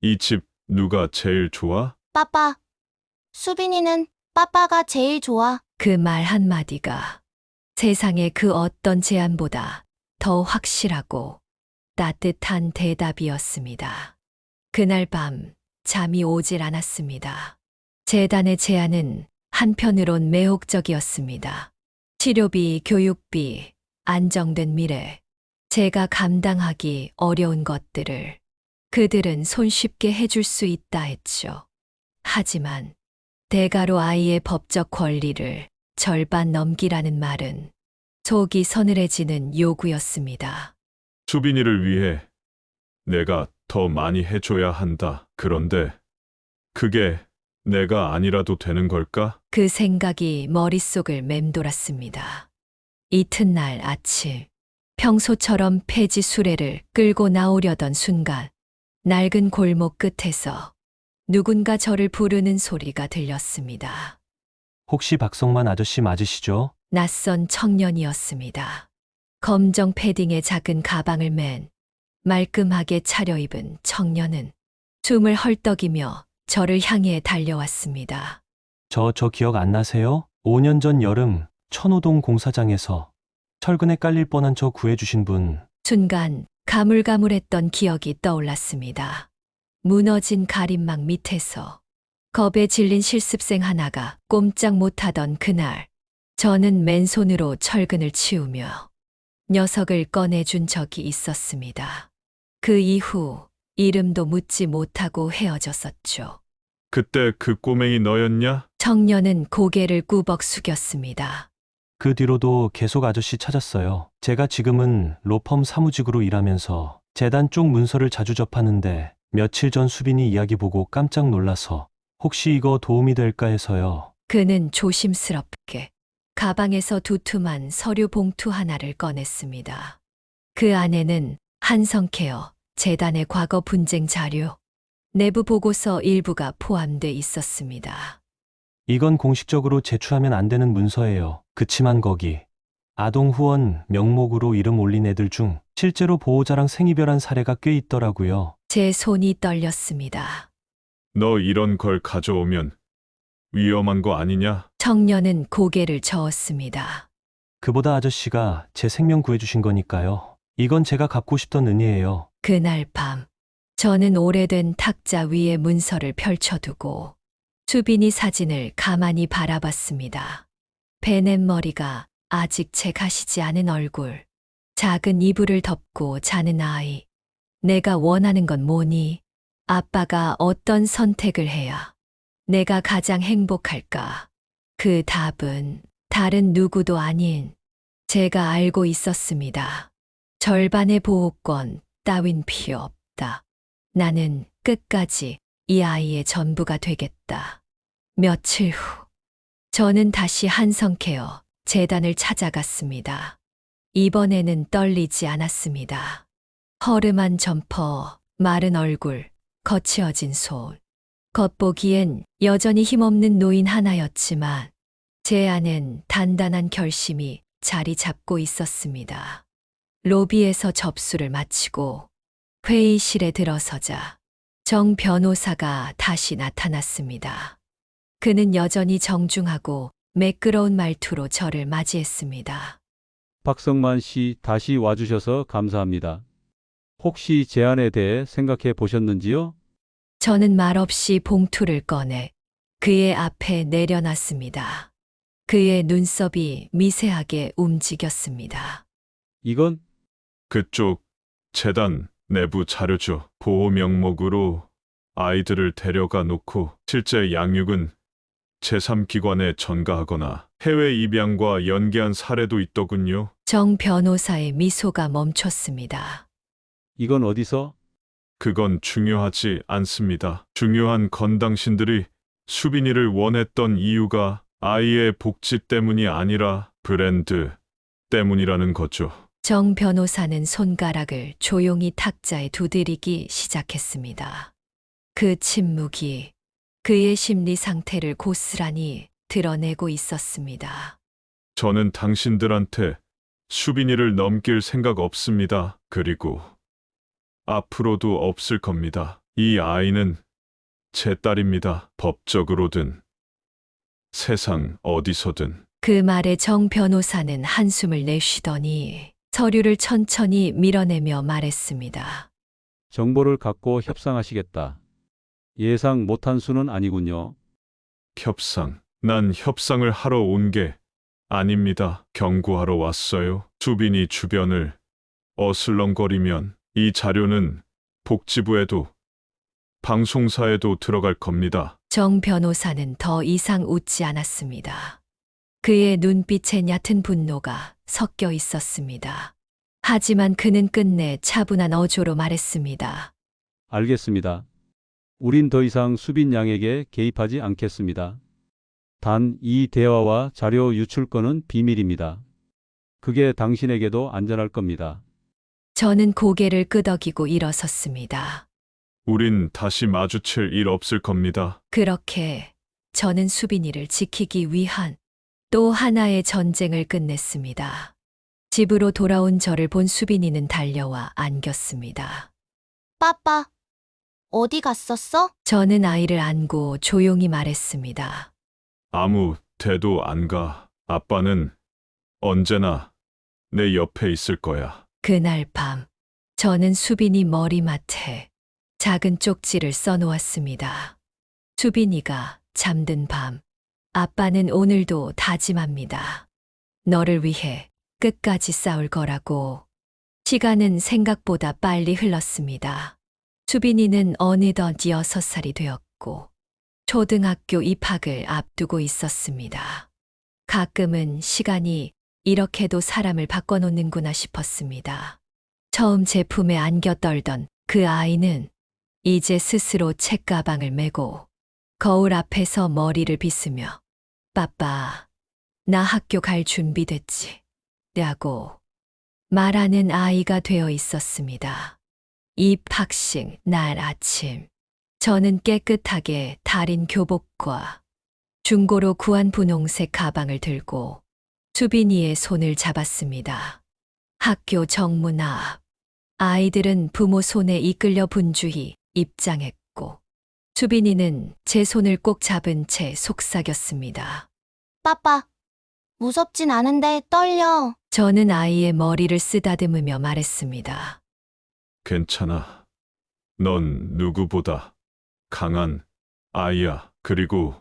이 집 누가 제일 좋아? 빠빠, 수빈이는 빠빠가 제일 좋아. 그 말 한마디가 세상의 그 어떤 제안보다 더 확실하고 따뜻한 대답이었습니다. 그날 밤 잠이 오질 않았습니다. 재단의 제안은 한편으론 매혹적이었습니다. 치료비, 교육비, 안정된 미래, 제가 감당하기 어려운 것들을 그들은 손쉽게 해줄 수 있다 했죠. 하지만 대가로 아이의 법적 권리를 절반 넘기라는 말은 속이 서늘해지는 요구였습니다. 수빈이를 위해 내가 더 많이 해줘야 한다. 그런데 그게 내가 아니라도 되는 걸까? 그 생각이 머릿속을 맴돌았습니다. 이튿날 아침, 평소처럼 폐지 수레를 끌고 나오려던 순간, 낡은 골목 끝에서 누군가 저를 부르는 소리가 들렸습니다. 혹시 박성만 아저씨 맞으시죠? 낯선 청년이었습니다. 검정 패딩에 작은 가방을 맨 말끔하게 차려입은 청년은 숨을 헐떡이며 저를 향해 달려왔습니다. 저 기억 안 나세요? 5년 전 여름 천호동 공사장에서 철근에 깔릴 뻔한 저 구해주신 분. 순간 가물가물했던 기억이 떠올랐습니다. 무너진 가림막 밑에서 겁에 질린 실습생 하나가 꼼짝 못하던 그날, 저는 맨손으로 철근을 치우며 녀석을 꺼내준 적이 있었습니다. 그 이후 이름도 묻지 못하고 헤어졌었죠. 그때 그 꼬맹이 너였냐? 청년은 고개를 꾸벅 숙였습니다. 그 뒤로도 계속 아저씨 찾았어요. 제가 지금은 로펌 사무직으로 일하면서 재단 쪽 문서를 자주 접하는데 며칠 전 수빈이 이야기 보고 깜짝 놀라서 혹시 이거 도움이 될까 해서요. 그는 조심스럽게 가방에서 두툼한 서류 봉투 하나를 꺼냈습니다. 그 안에는 한성케어 재단의 과거 분쟁 자료, 내부 보고서 일부가 포함돼 있었습니다. 이건 공식적으로 제출하면 안 되는 문서예요. 그치만 거기 아동 후원 명목으로 이름 올린 애들 중 실제로 보호자랑 생이별한 사례가 꽤 있더라고요. 제 손이 떨렸습니다. 너 이런 걸 가져오면 위험한 거 아니냐? 청년은 고개를 저었습니다. 그보다 아저씨가 제 생명 구해주신 거니까요. 이건 제가 갚고 싶던 은혜예요. 그날 밤, 저는 오래된 탁자 위에 문서를 펼쳐두고 수빈이 사진을 가만히 바라봤습니다. 베넷 머리가 아직 채 가시지 않은 얼굴, 작은 이불을 덮고 자는 아이. 내가 원하는 건 뭐니? 아빠가 어떤 선택을 해야 내가 가장 행복할까? 그 답은 다른 누구도 아닌 제가 알고 있었습니다. 절반의 보호권 따윈 필요 없다. 나는 끝까지 이 아이의 전부가 되겠다. 며칠 후, 저는 다시 한성케어 재단을 찾아갔습니다. 이번에는 떨리지 않았습니다. 허름한 점퍼, 마른 얼굴, 거칠어진 손. 겉보기엔 여전히 힘없는 노인 하나였지만 제 안엔 단단한 결심이 자리 잡고 있었습니다. 로비에서 접수를 마치고 회의실에 들어서자 정 변호사가 다시 나타났습니다. 그는 여전히 정중하고 매끄러운 말투로 저를 맞이했습니다. 박성만 씨 다시 와주셔서 감사합니다. 혹시 제안에 대해 생각해 보셨는지요? 저는 말없이 봉투를 꺼내 그의 앞에 내려놨습니다. 그의 눈썹이 미세하게 움직였습니다. 이건 그쪽 재단 내부 자료죠. 보호 명목으로 아이들을 데려가 놓고 실제 양육은 제3기관에 전가하거나 해외 입양과 연계한 사례도 있더군요. 정 변호사의 미소가 멈췄습니다. 이건 어디서? 그건 중요하지 않습니다. 중요한 건 당신들이 수빈이를 원했던 이유가 아이의 복지 때문이 아니라 브랜드 때문이라는 거죠. 정 변호사는 손가락을 조용히 탁자에 두드리기 시작했습니다. 그 침묵이 그의 심리 상태를 고스란히 드러내고 있었습니다. 저는 당신들한테 수빈이를 넘길 생각 없습니다. 그리고 앞으로도 없을 겁니다. 이 아이는 제 딸입니다. 법적으로든 세상 어디서든. 그 말에 정 변호사는 한숨을 내쉬더니 서류를 천천히 밀어내며 말했습니다. 정보를 갖고 협상하시겠다. 예상 못한 수는 아니군요. 협상. 난 협상을 하러 온 게 아닙니다. 경고하러 왔어요. 수빈이 주변을 어슬렁거리면 이 자료는 복지부에도 방송사에도 들어갈 겁니다. 정 변호사는 더 이상 웃지 않았습니다. 그의 눈빛에 얕은 분노가 섞여 있었습니다. 하지만 그는 끝내 차분한 어조로 말했습니다. 알겠습니다. 우린 더 이상 수빈 양에게 개입하지 않겠습니다. 단 이 대화와 자료 유출 건은 비밀입니다. 그게 당신에게도 안전할 겁니다. 저는 고개를 끄덕이고 일어섰습니다. 우린 다시 마주칠 일 없을 겁니다. 그렇게 저는 수빈이를 지키기 위한 또 하나의 전쟁을 끝냈습니다. 집으로 돌아온 저를 본 수빈이는 달려와 안겼습니다. 빠빠, 어디 갔었어? 저는 아이를 안고 조용히 말했습니다. 아무 데도 안 가. 아빠는 언제나 내 옆에 있을 거야. 그날 밤, 저는 수빈이 머리맡에 작은 쪽지를 써놓았습니다. 수빈이가 잠든 밤, 아빠는 오늘도 다짐합니다. 너를 위해 끝까지 싸울 거라고. 시간은 생각보다 빨리 흘렀습니다. 수빈이는 어느덧 6살이 되었고 초등학교 입학을 앞두고 있었습니다. 가끔은 시간이 이렇게도 사람을 바꿔놓는구나 싶었습니다. 처음 제 품에 안겨 떨던 그 아이는 이제 스스로 책가방을 메고 거울 앞에서 머리를 빗으며 빠빠, 나 학교 갈 준비 됐지? 라고 말하는 아이가 되어 있었습니다. 입학식 날 아침, 저는 깨끗하게 달인 교복과 중고로 구한 분홍색 가방을 들고 수빈이의 손을 잡았습니다. 학교 정문 앞, 아이들은 부모 손에 이끌려 분주히 입장했고 수빈이는 제 손을 꼭 잡은 채 속삭였습니다. 빠빠, 무섭진 않은데 떨려. 저는 아이의 머리를 쓰다듬으며 말했습니다. 괜찮아. 넌 누구보다 강한 아이야. 그리고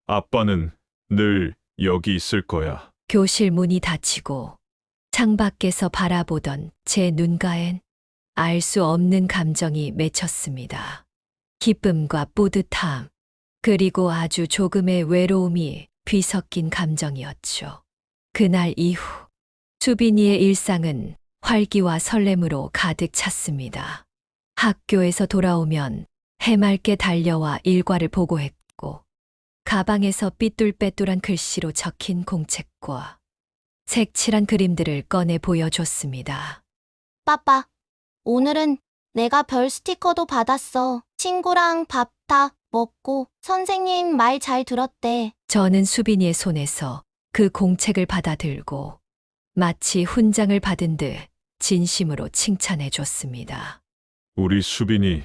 아빠는 늘 여기 있을 거야. 교실 문이 닫히고 창밖에서 바라보던 제 눈가엔 알 수 없는 감정이 맺혔습니다. 기쁨과 뿌듯함, 그리고 아주 조금의 외로움이 뒤섞인 감정이었죠. 그날 이후 수빈이의 일상은 활기와 설렘으로 가득 찼습니다. 학교에서 돌아오면 해맑게 달려와 일과를 보고했고 가방에서 삐뚤빼뚤한 글씨로 적힌 공책과 색칠한 그림들을 꺼내 보여줬습니다. 빠빠, 오늘은 내가 별 스티커도 받았어. 친구랑 밥 다 먹고 선생님 말 잘 들었대. 저는 수빈이의 손에서 그 공책을 받아들고 마치 훈장을 받은 듯 진심으로 칭찬해 줬습니다. 우리 수빈이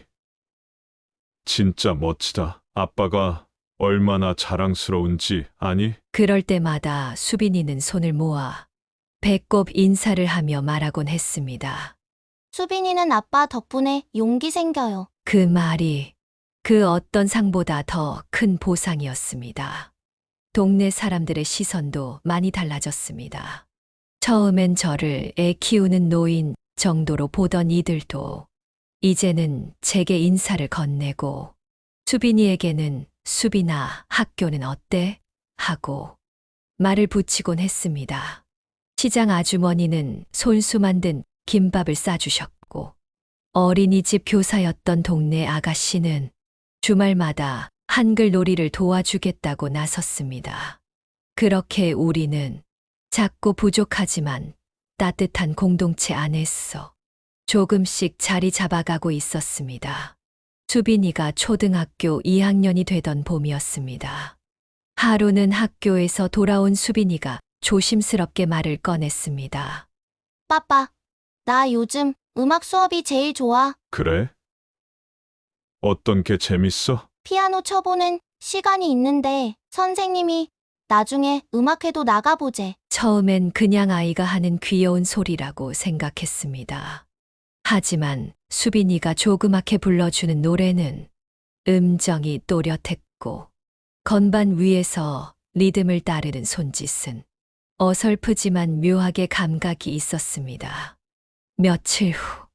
진짜 멋지다. 아빠가 얼마나 자랑스러운지 아니? 그럴 때마다 수빈이는 손을 모아 배꼽 인사를 하며 말하곤 했습니다. 수빈이는 아빠 덕분에 용기 생겨요. 그 말이 그 어떤 상보다 더 큰 보상이었습니다. 동네 사람들의 시선도 많이 달라졌습니다. 처음엔 저를 애 키우는 노인 정도로 보던 이들도 이제는 제게 인사를 건네고 수빈이에게는 수빈아, 학교는 어때? 하고 말을 붙이곤 했습니다. 시장 아주머니는 손수 만든 김밥을 싸주셨고 어린이집 교사였던 동네 아가씨는 주말마다 한글 놀이를 도와주겠다고 나섰습니다. 그렇게 우리는 작고 부족하지만 따뜻한 공동체 안에서 조금씩 자리 잡아가고 있었습니다. 수빈이가 초등학교 2학년이 되던 봄이었습니다. 하루는 학교에서 돌아온 수빈이가 조심스럽게 말을 꺼냈습니다. 빠빠, 나 요즘 음악 수업이 제일 좋아. 그래? 어떤 게 재밌어? 피아노 쳐보는 시간이 있는데 선생님이 나중에 음악회도 나가보재. 처음엔 그냥 아이가 하는 귀여운 소리라고 생각했습니다. 하지만 수빈이가 조그맣게 불러주는 노래는 음정이 또렷했고 건반 위에서 리듬을 따르는 손짓은 어설프지만 묘하게 감각이 있었습니다. 며칠 후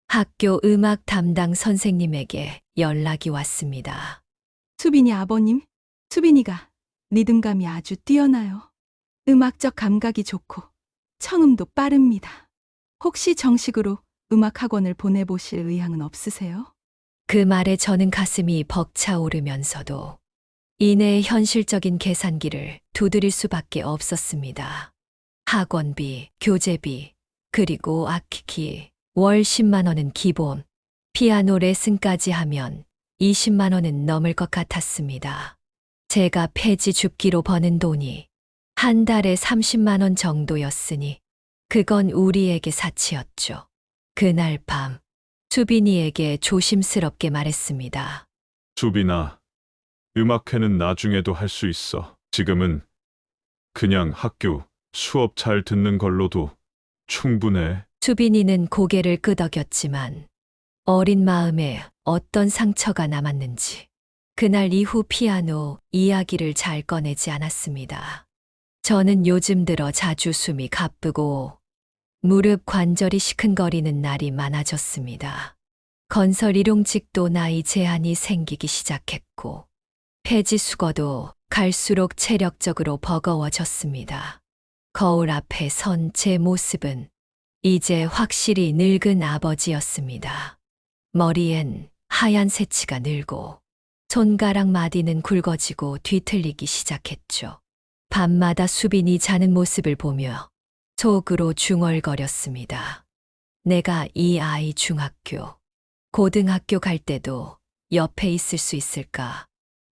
학교 음악 담당 선생님에게 연락이 왔습니다. 수빈이 아버님, 수빈이가 리듬감이 아주 뛰어나요. 음악적 감각이 좋고 청음도 빠릅니다. 혹시 정식으로 음악학원을 보내보실 의향은 없으세요? 그 말에 저는 가슴이 벅차오르면서도 이내의 현실적인 계산기를 두드릴 수밖에 없었습니다. 학원비, 교재비, 그리고 악기, 월 10만 원은 기본, 피아노 레슨까지 하면 20만 원은 넘을 것 같았습니다. 제가 폐지 줍기로 버는 돈이 한 달에 30만 원 정도였으니 그건 우리에게 사치였죠. 그날 밤 수빈이에게 조심스럽게 말했습니다. 수빈아, 음악회는 나중에도 할 수 있어. 지금은 그냥 학교 수업 잘 듣는 걸로도 충분해. 수빈이는 고개를 끄덕였지만 어린 마음에 어떤 상처가 남았는지 그날 이후 피아노 이야기를 잘 꺼내지 않았습니다. 저는 요즘 들어 자주 숨이 가쁘고 무릎 관절이 시큰거리는 날이 많아졌습니다. 건설 일용직도 나이 제한이 생기기 시작했고 폐지 수거도 갈수록 체력적으로 버거워졌습니다. 거울 앞에 선 제 모습은 이제 확실히 늙은 아버지였습니다. 머리엔 하얀 새치가 늘고 손가락 마디는 굵어지고 뒤틀리기 시작했죠. 밤마다 수빈이 자는 모습을 보며 속으로 중얼거렸습니다. 내가 이 아이 중학교, 고등학교 갈 때도 옆에 있을 수 있을까?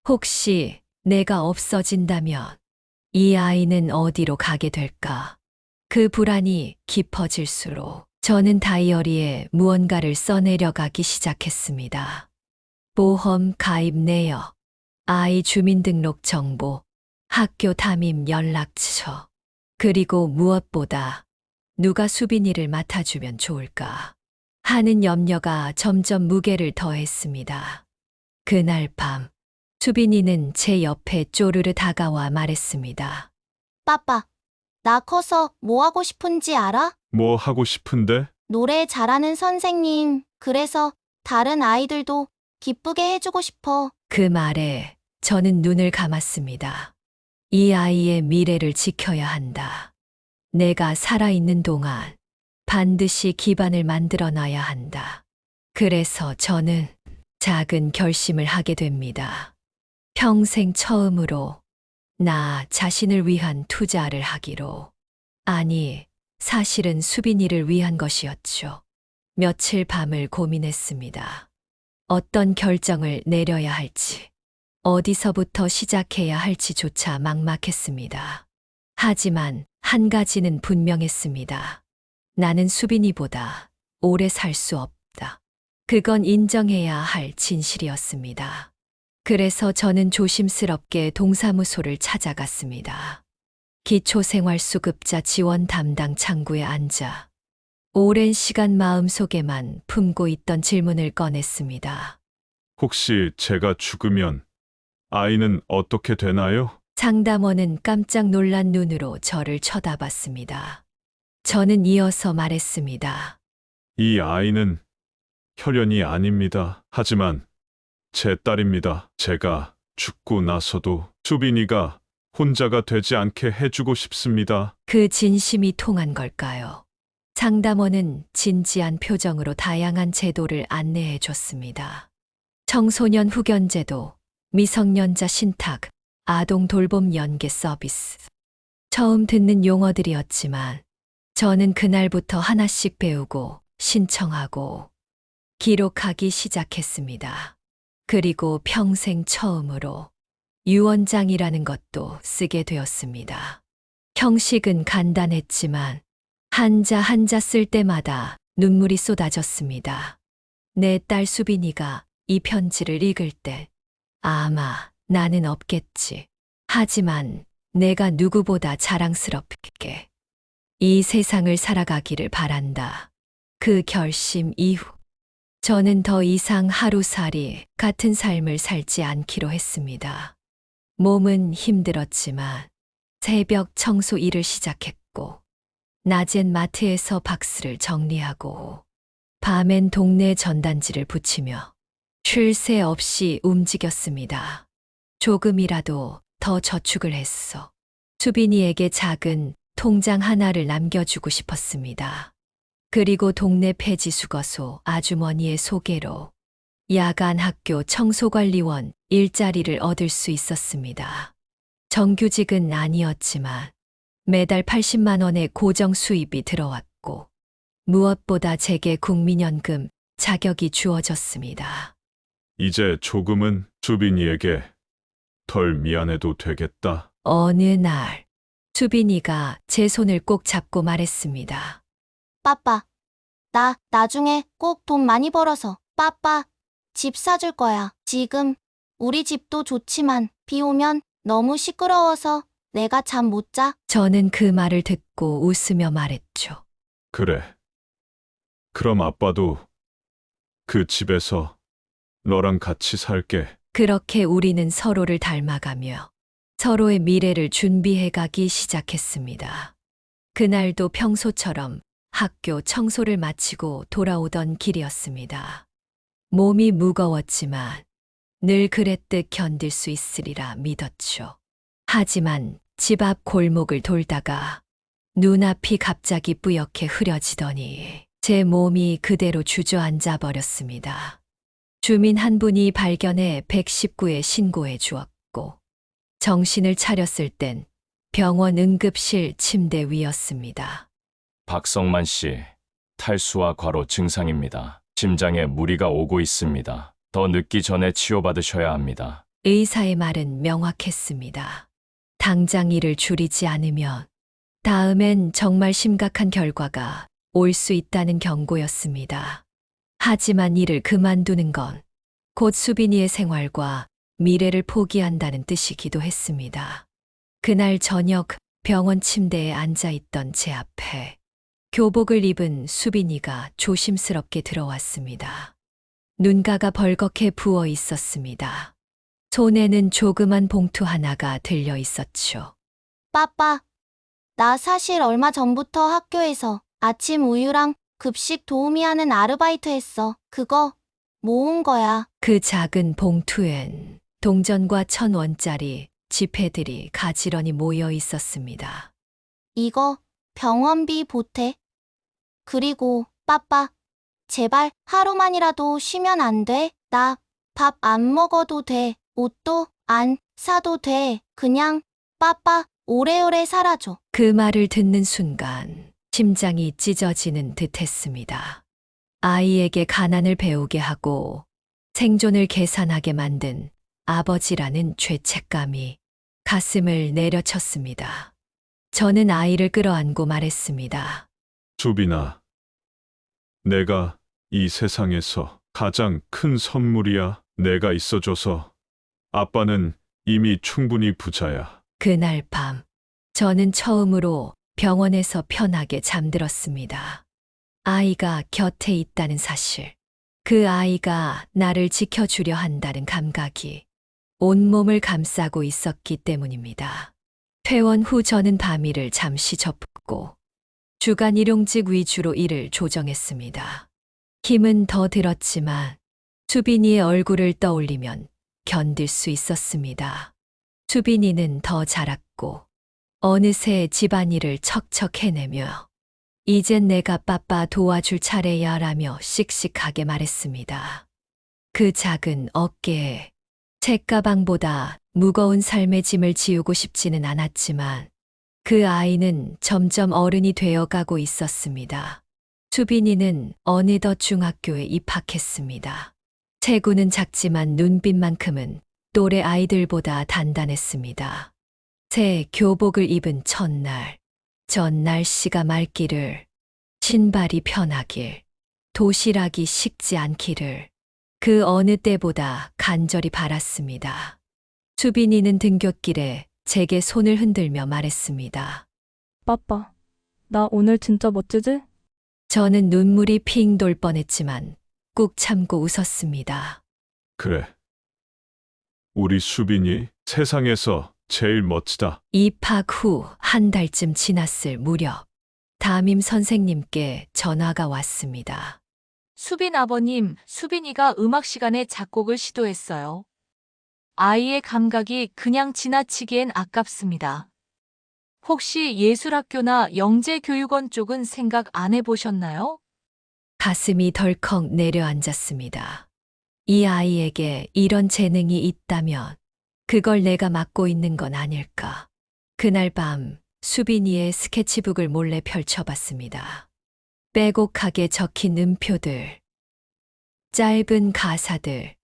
혹시 내가 없어진다면 이 아이는 어디로 가게 될까? 그 불안이 깊어질수록 저는 다이어리에 무언가를 써내려가기 시작했습니다. 보험 가입 내역, 아이 주민등록 정보, 학교 담임 연락처, 그리고 무엇보다 누가 수빈이를 맡아주면 좋을까 하는 염려가 점점 무게를 더했습니다. 그날 밤, 수빈이는 제 옆에 쪼르르 다가와 말했습니다. 빠빠, 나 커서 뭐 하고 싶은지 알아? 뭐 하고 싶은데? 노래 잘하는 선생님. 그래서 다른 아이들도 기쁘게 해주고 싶어. 그 말에 저는 눈을 감았습니다. 이 아이의 미래를 지켜야 한다. 내가 살아있는 동안 반드시 기반을 만들어 놔야 한다. 그래서 저는 작은 결심을 하게 됩니다. 평생 처음으로 나 자신을 위한 투자를 하기로. 아니, 사실은 수빈이를 위한 것이었죠. 며칠 밤을 고민했습니다. 어떤 결정을 내려야 할지, 어디서부터 시작해야 할지조차 막막했습니다. 하지만 한 가지는 분명했습니다. 나는 수빈이보다 오래 살 수 없다. 그건 인정해야 할 진실이었습니다. 그래서 저는 조심스럽게 동사무소를 찾아갔습니다. 기초생활수급자 지원 담당 창구에 앉아 오랜 시간 마음속에만 품고 있던 질문을 꺼냈습니다. 혹시 제가 죽으면 아이는 어떻게 되나요? 상담원은 깜짝 놀란 눈으로 저를 쳐다봤습니다. 저는 이어서 말했습니다. 이 아이는 혈연이 아닙니다. 하지만 제 딸입니다. 제가 죽고 나서도 수빈이가 혼자가 되지 않게 해주고 싶습니다. 그 진심이 통한 걸까요? 상담원은 진지한 표정으로 다양한 제도를 안내해 줬습니다. 청소년 후견제도, 미성년자 신탁, 아동 돌봄 연계 서비스. 처음 듣는 용어들이었지만 저는 그날부터 하나씩 배우고 신청하고 기록하기 시작했습니다. 그리고 평생 처음으로 유언장이라는 것도 쓰게 되었습니다. 형식은 간단했지만 한자 한자 쓸 때마다 눈물이 쏟아졌습니다. 내 딸 수빈이가 이 편지를 읽을 때 아마 나는 없겠지. 하지만 내가 누구보다 자랑스럽게 이 세상을 살아가기를 바란다. 그 결심 이후 저는 더 이상 하루살이 같은 삶을 살지 않기로 했습니다. 몸은 힘들었지만 새벽 청소 일을 시작했고 낮엔 마트에서 박스를 정리하고 밤엔 동네 전단지를 붙이며 쉴 새 없이 움직였습니다. 조금이라도 더 저축을 했어. 수빈이에게 작은 통장 하나를 남겨주고 싶었습니다. 그리고 동네 폐지수거소 아주머니의 소개로 야간 학교 청소관리원 일자리를 얻을 수 있었습니다. 정규직은 아니었지만 매달 80만 원의 고정 수입이 들어왔고 무엇보다 제게 국민연금 자격이 주어졌습니다. 이제 조금은 수빈이에게 덜 미안해도 되겠다. 어느 날 수빈이가 제 손을 꼭 잡고 말했습니다. 빠빠, 나 나중에 꼭 돈 많이 벌어서 빠빠 집 사줄 거야. 지금 우리 집도 좋지만 비 오면 너무 시끄러워서 내가 잠 못 자. 저는 그 말을 듣고 웃으며 말했죠. 그래. 그럼 아빠도 그 집에서 너랑 같이 살게. 그렇게 우리는 서로를 닮아가며 서로의 미래를 준비해 가기 시작했습니다. 그날도 평소처럼 학교 청소를 마치고 돌아오던 길이었습니다. 몸이 무거웠지만 늘 그랬듯 견딜 수 있으리라 믿었죠. 하지만 집 앞 골목을 돌다가 눈앞이 갑자기 뿌옇게 흐려지더니 제 몸이 그대로 주저앉아 버렸습니다. 주민 한 분이 발견해 119에 신고해 주었고 정신을 차렸을 땐 병원 응급실 침대 위였습니다. 박성만 씨, 탈수와 과로 증상입니다. 심장에 무리가 오고 있습니다. 더 늦기 전에 치료받으셔야 합니다. 의사의 말은 명확했습니다. 당장 일을 줄이지 않으면 다음엔 정말 심각한 결과가 올 수 있다는 경고였습니다. 하지만 일을 그만두는 건 곧 수빈이의 생활과 미래를 포기한다는 뜻이기도 했습니다. 그날 저녁 병원 침대에 앉아 있던 제 앞에 교복을 입은 수빈이가 조심스럽게 들어왔습니다. 눈가가 벌겋게 부어 있었습니다. 손에는 조그만 봉투 하나가 들려 있었죠. 빠빠, 나 사실 얼마 전부터 학교에서 아침 우유랑 급식 도우미 하는 아르바이트 했어. 그거 모은 거야. 그 작은 봉투엔 동전과 1,000원짜리 지폐들이 가지런히 모여 있었습니다. 이거 병원비 보태. 그리고 빠빠, 제발 하루만이라도 쉬면 안 돼? 나 밥 안 먹어도 돼. 옷도 안 사도 돼. 그냥 빠빠 오래오래 살아줘. 그 말을 듣는 순간 심장이 찢어지는 듯 했습니다. 아이에게 가난을 배우게 하고 생존을 계산하게 만든 아버지라는 죄책감이 가슴을 내려쳤습니다. 저는 아이를 끌어안고 말했습니다. 수빈아, 내가 이 세상에서 가장 큰 선물이야. 내가 있어줘서 아빠는 이미 충분히 부자야. 그날 밤 저는 처음으로 병원에서 편하게 잠들었습니다. 아이가 곁에 있다는 사실, 그 아이가 나를 지켜주려 한다는 감각이 온몸을 감싸고 있었기 때문입니다. 퇴원 후 저는 밤일을 잠시 접고 주간 일용직 위주로 일을 조정했습니다. 힘은 더 들었지만 수빈이의 얼굴을 떠올리면 견딜 수 있었습니다. 수빈이는 더 자랐고 어느새 집안일을 척척 해내며 이젠 내가 빠빠 도와줄 차례야라며 씩씩하게 말했습니다. 그 작은 어깨에 책가방보다 무거운 삶의 짐을 지우고 싶지는 않았지만 그 아이는 점점 어른이 되어가고 있었습니다. 수빈이는 어느덧 중학교에 입학했습니다. 체구는 작지만 눈빛만큼은 또래 아이들보다 단단했습니다. 새 교복을 입은 첫날, 전 날씨가 맑기를, 신발이 편하길, 도시락이 식지 않기를 그 어느 때보다 간절히 바랐습니다. 수빈이는 등굣길에 제게 손을 흔들며 말했습니다. 빠빠, 나 오늘 진짜 멋지지? 저는 눈물이 핑 돌 뻔했지만 꾹 참고 웃었습니다. 그래. 우리 수빈이 세상에서 제일 멋지다. 입학 후 한 달쯤 지났을 무렵 담임 선생님께 전화가 왔습니다. 수빈 아버님, 수빈이가 음악 시간에 작곡을 시도했어요. 아이의 감각이 그냥 지나치기엔 아깝습니다. 혹시 예술학교나 영재교육원 쪽은 생각 안 해보셨나요? 가슴이 덜컥 내려앉았습니다. 이 아이에게 이런 재능이 있다면 그걸 내가 맡고 있는 건 아닐까. 그날 밤 수빈이의 스케치북을 몰래 펼쳐봤습니다. 빼곡하게 적힌 음표들, 짧은 가사들,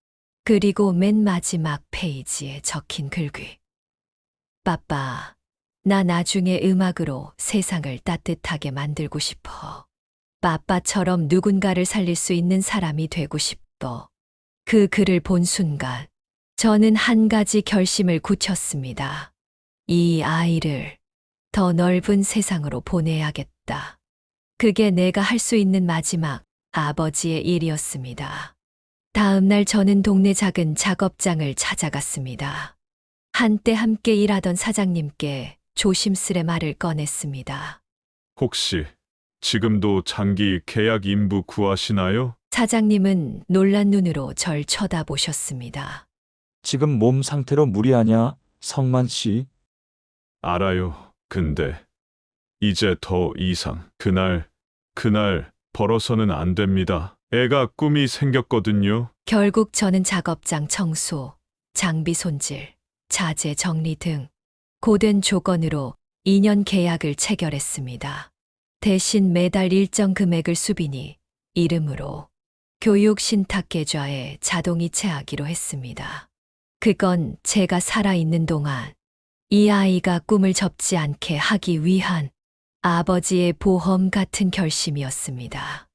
그리고 맨 마지막 페이지에 적힌 글귀. 빠빠, 나 나중에 음악으로 세상을 따뜻하게 만들고 싶어. 빠빠처럼 누군가를 살릴 수 있는 사람이 되고 싶어. 그 글을 본 순간 저는 한 가지 결심을 굳혔습니다. 이 아이를 더 넓은 세상으로 보내야겠다. 그게 내가 할 수 있는 마지막 아버지의 일이었습니다. 다음 날 저는 동네 작은 작업장을 찾아갔습니다. 한때 함께 일하던 사장님께 조심스레 말을 꺼냈습니다. 혹시 지금도 장기 계약 인부 구하시나요? 사장님은 놀란 눈으로 절 쳐다보셨습니다. 지금 몸 상태로 무리하냐, 성만 씨? 알아요. 근데 이제 더 이상 그날 벌어서는 안 됩니다. 애가 꿈이 생겼거든요. 결국 저는 작업장 청소, 장비 손질, 자재 정리 등 고된 조건으로 2년 계약을 체결했습니다. 대신 매달 일정 금액을 수빈이 이름으로 교육 신탁 계좌에 자동이 체하기로 했습니다. 그건 제가 살아있는 동안 이 아이가 꿈을 접지 않게 하기 위한 아버지의 보험 같은 결심이었습니다.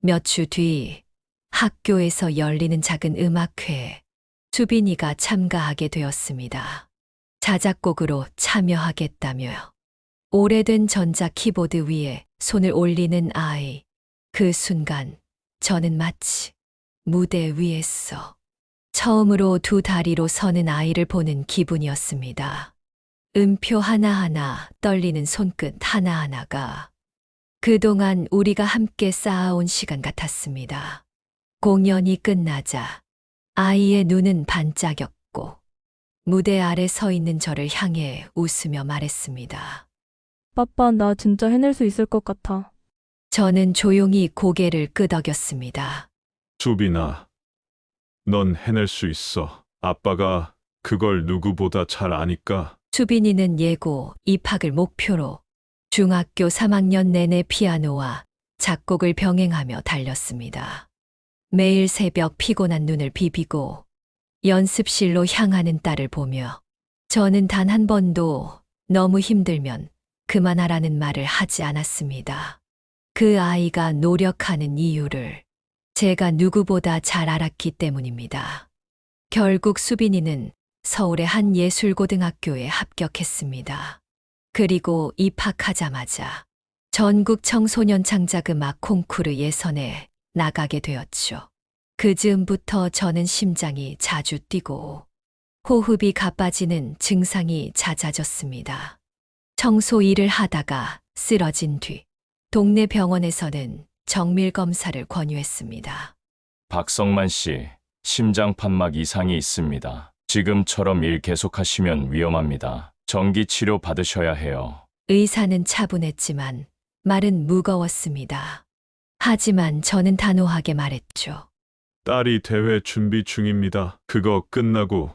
몇 주 뒤 학교에서 열리는 작은 음악회에 수빈이가 참가하게 되었습니다. 자작곡으로 참여하겠다며 오래된 전자 키보드 위에 손을 올리는 아이. 그 순간 저는 마치 무대 위에서 처음으로 두 다리로 서는 아이를 보는 기분이었습니다. 음표 하나하나, 떨리는 손끝 하나하나가 그동안 우리가 함께 쌓아온 시간 같았습니다. 공연이 끝나자 아이의 눈은 반짝였고 무대 아래 서 있는 저를 향해 웃으며 말했습니다. 빠빠, 나 진짜 해낼 수 있을 것 같아. 저는 조용히 고개를 끄덕였습니다. 수빈아, 넌 해낼 수 있어. 아빠가 그걸 누구보다 잘 아니까. 수빈이는 예고 입학을 목표로 중학교 3학년 내내 피아노와 작곡을 병행하며 달렸습니다. 매일 새벽 피곤한 눈을 비비고 연습실로 향하는 딸을 보며 저는 단 한 번도 너무 힘들면 그만하라는 말을 하지 않았습니다. 그 아이가 노력하는 이유를 제가 누구보다 잘 알았기 때문입니다. 결국 수빈이는 서울의 한 예술고등학교에 합격했습니다. 그리고 입학하자마자 전국 청소년 창작음악 콩쿠르 예선에 나가게 되었죠. 그 즈음부터 저는 심장이 자주 뛰고 호흡이 가빠지는 증상이 잦아졌습니다. 청소 일을 하다가 쓰러진 뒤 동네 병원에서는 정밀 검사를 권유했습니다. 박성만 씨, 심장 판막 이상이 있습니다. 지금처럼 일 계속하시면 위험합니다. 정기 치료 받으셔야 해요. 의사는 차분했지만 말은 무거웠습니다. 하지만 저는 단호하게 말했죠. 딸이 대회 준비 중입니다. 그거 끝나고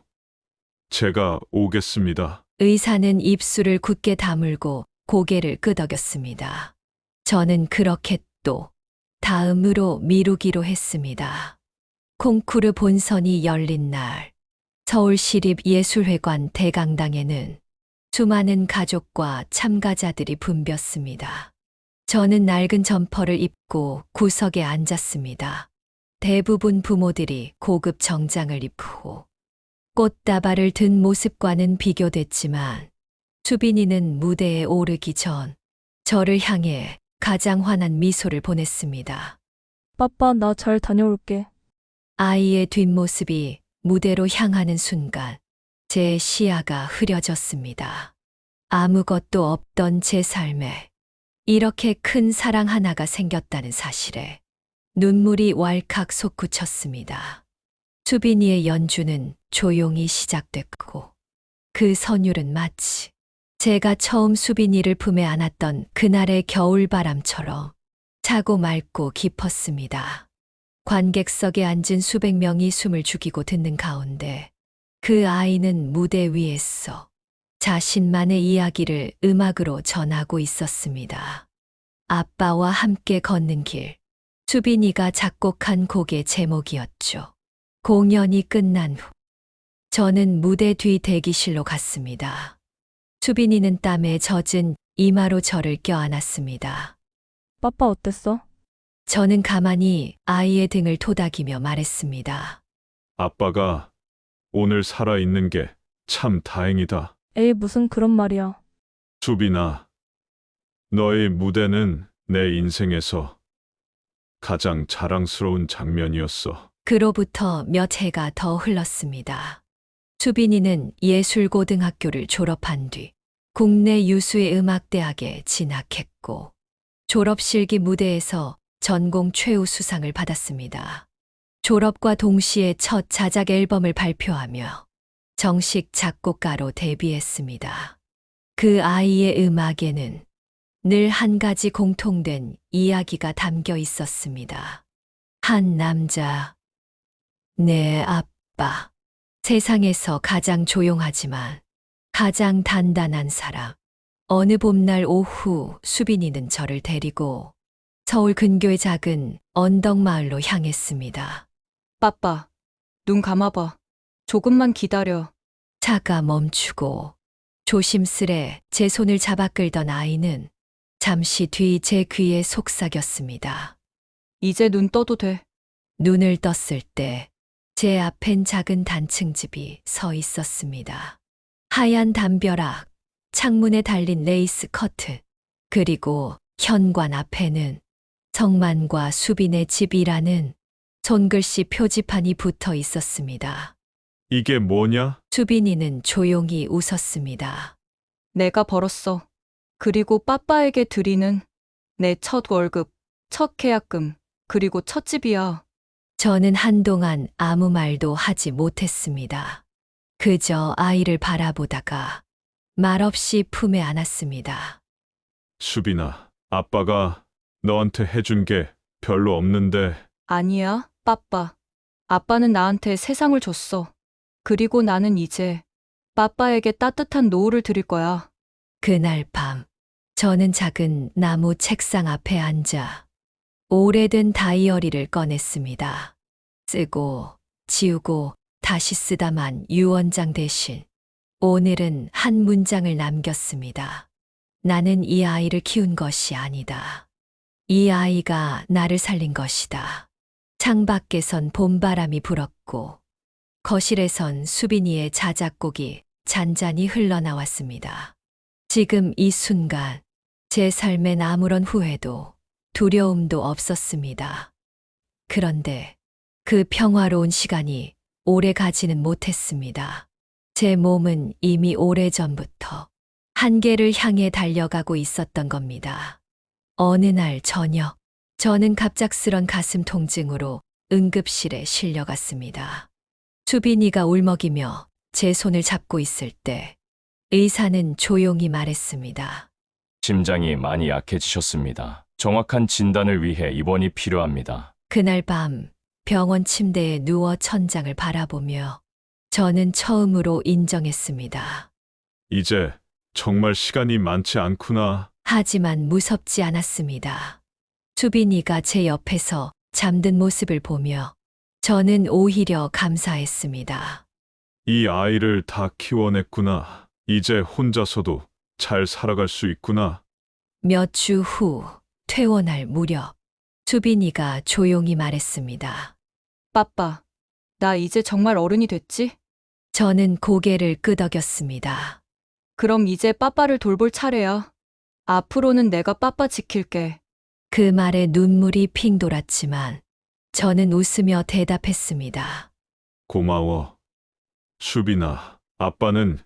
제가 오겠습니다. 의사는 입술을 굳게 다물고 고개를 끄덕였습니다. 저는 그렇게 또 다음으로 미루기로 했습니다. 콩쿠르 본선이 열린 날 서울시립예술회관 대강당에는 수많은 가족과 참가자들이 붐볐습니다. 저는 낡은 점퍼를 입고 구석에 앉았습니다. 대부분 부모들이 고급 정장을 입고 꽃다발을 든 모습과는 비교됐지만 수빈이는 무대에 오르기 전 저를 향해 가장 환한 미소를 보냈습니다. 빠빠, 나 잘 다녀올게. 아이의 뒷모습이 무대로 향하는 순간 제 시야가 흐려졌습니다. 아무것도 없던 제 삶에 이렇게 큰 사랑 하나가 생겼다는 사실에 눈물이 왈칵 솟구쳤습니다. 수빈이의 연주는 조용히 시작됐고 그 선율은 마치 제가 처음 수빈이를 품에 안았던 그날의 겨울바람처럼 차고 맑고 깊었습니다. 관객석에 앉은 수백 명이 숨을 죽이고 듣는 가운데 그 아이는 무대 위에서 자신만의 이야기를 음악으로 전하고 있었습니다. 아빠와 함께 걷는 길, 수빈이가 작곡한 곡의 제목이었죠. 공연이 끝난 후 저는 무대 뒤 대기실로 갔습니다. 수빈이는 땀에 젖은 이마로 저를 껴안았습니다. 빠빠 어땠어? 저는 가만히 아이의 등을 토닥이며 말했습니다. 아빠가 오늘 살아있는 게 참 다행이다. 에이, 무슨 그런 말이야. 수빈아, 너의 무대는 내 인생에서 가장 자랑스러운 장면이었어. 그로부터 몇 해가 더 흘렀습니다. 수빈이는 예술고등학교를 졸업한 뒤 국내 유수의 음악대학에 진학했고 졸업실기 무대에서 전공 최우수상을 받았습니다. 졸업과 동시에 첫 자작 앨범을 발표하며 정식 작곡가로 데뷔했습니다. 그 아이의 음악에는 늘 한 가지 공통된 이야기가 담겨 있었습니다. 한 남자, 내 아빠. 세상에서 가장 조용하지만 가장 단단한 사람. 어느 봄날 오후 수빈이는 저를 데리고 서울 근교의 작은 언덕마을로 향했습니다. 빠빠, 눈 감아봐. 조금만 기다려. 차가 멈추고 조심스레 제 손을 잡아 끌던 아이는 잠시 뒤 제 귀에 속삭였습니다. 이제 눈 떠도 돼. 눈을 떴을 때 제 앞엔 작은 단층집이 서 있었습니다. 하얀 담벼락, 창문에 달린 레이스 커튼, 그리고 현관 앞에는 성만과 수빈의 집이라는 손글씨 표지판이 붙어 있었습니다. 이게 뭐냐? 수빈이는 조용히 웃었습니다. 내가 벌었어. 그리고 빠빠에게 드리는 내 첫 월급, 첫 계약금, 그리고 첫 집이야. 저는 한동안 아무 말도 하지 못했습니다. 그저 아이를 바라보다가 말없이 품에 안았습니다. 수빈아, 아빠가 너한테 해준 게 별로 없는데. 아니야, 빠빠. 아빠는 나한테 세상을 줬어. 그리고 나는 이제 빠빠에게 따뜻한 노후를 드릴 거야. 그날 밤, 저는 작은 나무 책상 앞에 앉아 오래된 다이어리를 꺼냈습니다. 쓰고, 지우고, 다시 쓰다만 유언장 대신 오늘은 한 문장을 남겼습니다. 나는 이 아이를 키운 것이 아니다. 이 아이가 나를 살린 것이다. 창밖에선 봄바람이 불었고 거실에선 수빈이의 자작곡이 잔잔히 흘러나왔습니다. 지금 이 순간 제 삶엔 아무런 후회도 두려움도 없었습니다. 그런데 그 평화로운 시간이 오래 가지는 못했습니다. 제 몸은 이미 오래전부터 한계를 향해 달려가고 있었던 겁니다. 어느 날 저녁, 저는 갑작스런 가슴 통증으로 응급실에 실려갔습니다. 수빈이가 울먹이며 제 손을 잡고 있을 때 의사는 조용히 말했습니다. 심장이 많이 약해지셨습니다. 정확한 진단을 위해 입원이 필요합니다. 그날 밤 병원 침대에 누워 천장을 바라보며 저는 처음으로 인정했습니다. 이제 정말 시간이 많지 않구나. 하지만 무섭지 않았습니다. 수빈이가 제 옆에서 잠든 모습을 보며 저는 오히려 감사했습니다. 이 아이를 다 키워냈구나. 이제 혼자서도 잘 살아갈 수 있구나. 몇 주 후 퇴원할 무렵 수빈이가 조용히 말했습니다. 빠빠, 나 이제 정말 어른이 됐지? 저는 고개를 끄덕였습니다. 그럼 이제 빠빠를 돌볼 차례야. 앞으로는 내가 빠빠 지킬게. 그 말에 눈물이 핑 돌았지만 저는 웃으며 대답했습니다. 고마워. 수빈아, 아빠는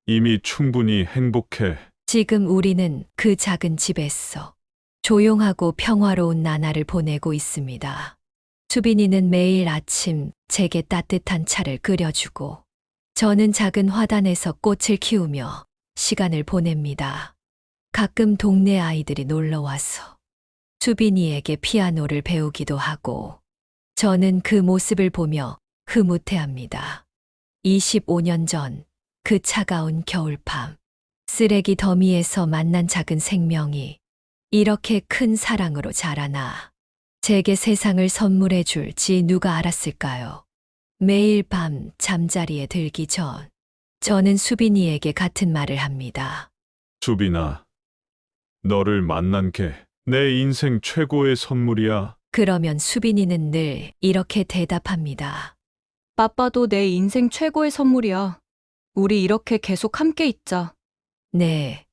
이미 충분히 행복해. 지금 우리는 그 작은 집에서 조용하고 평화로운 나날을 보내고 있습니다. 수빈이는 매일 아침 제게 따뜻한 차를 끓여주고 저는 작은 화단에서 꽃을 키우며 시간을 보냅니다. 가끔 동네 아이들이 놀러 와서 수빈이에게 피아노를 배우기도 하고 저는 그 모습을 보며 흐뭇해합니다. 25년 전 그 차가운 겨울밤, 쓰레기 더미에서 만난 작은 생명이 이렇게 큰 사랑으로 자라나 제게 세상을 선물해 줄지 누가 알았을까요? 매일 밤 잠자리에 들기 전 저는 수빈이에게 같은 말을 합니다. 수빈아, 너를 만난 게 내 인생 최고의 선물이야. 그러면 수빈이는 늘 이렇게 대답합니다. 빠빠도 내 인생 최고의 선물이야. 우리 이렇게 계속 함께 있자. 네,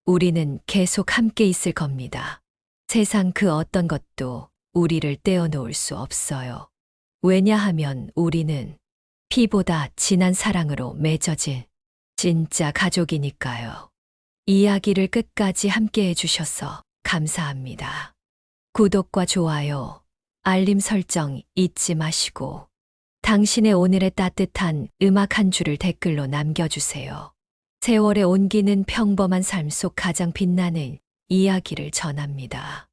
우리는 계속 함께 있을 겁니다. 세상 그 어떤 것도 우리를 떼어놓을 수 없어요. 왜냐하면 우리는 피보다 진한 사랑으로 맺어질 진짜 가족이니까요. 이야기를 끝까지 함께 해주셔서 감사합니다. 구독과 좋아요, 알림 설정 잊지 마시고 당신의 오늘의 따뜻한 음악 한 줄을 댓글로 남겨주세요. 세월에 옮기는 평범한 삶 속 가장 빛나는 이야기를 전합니다.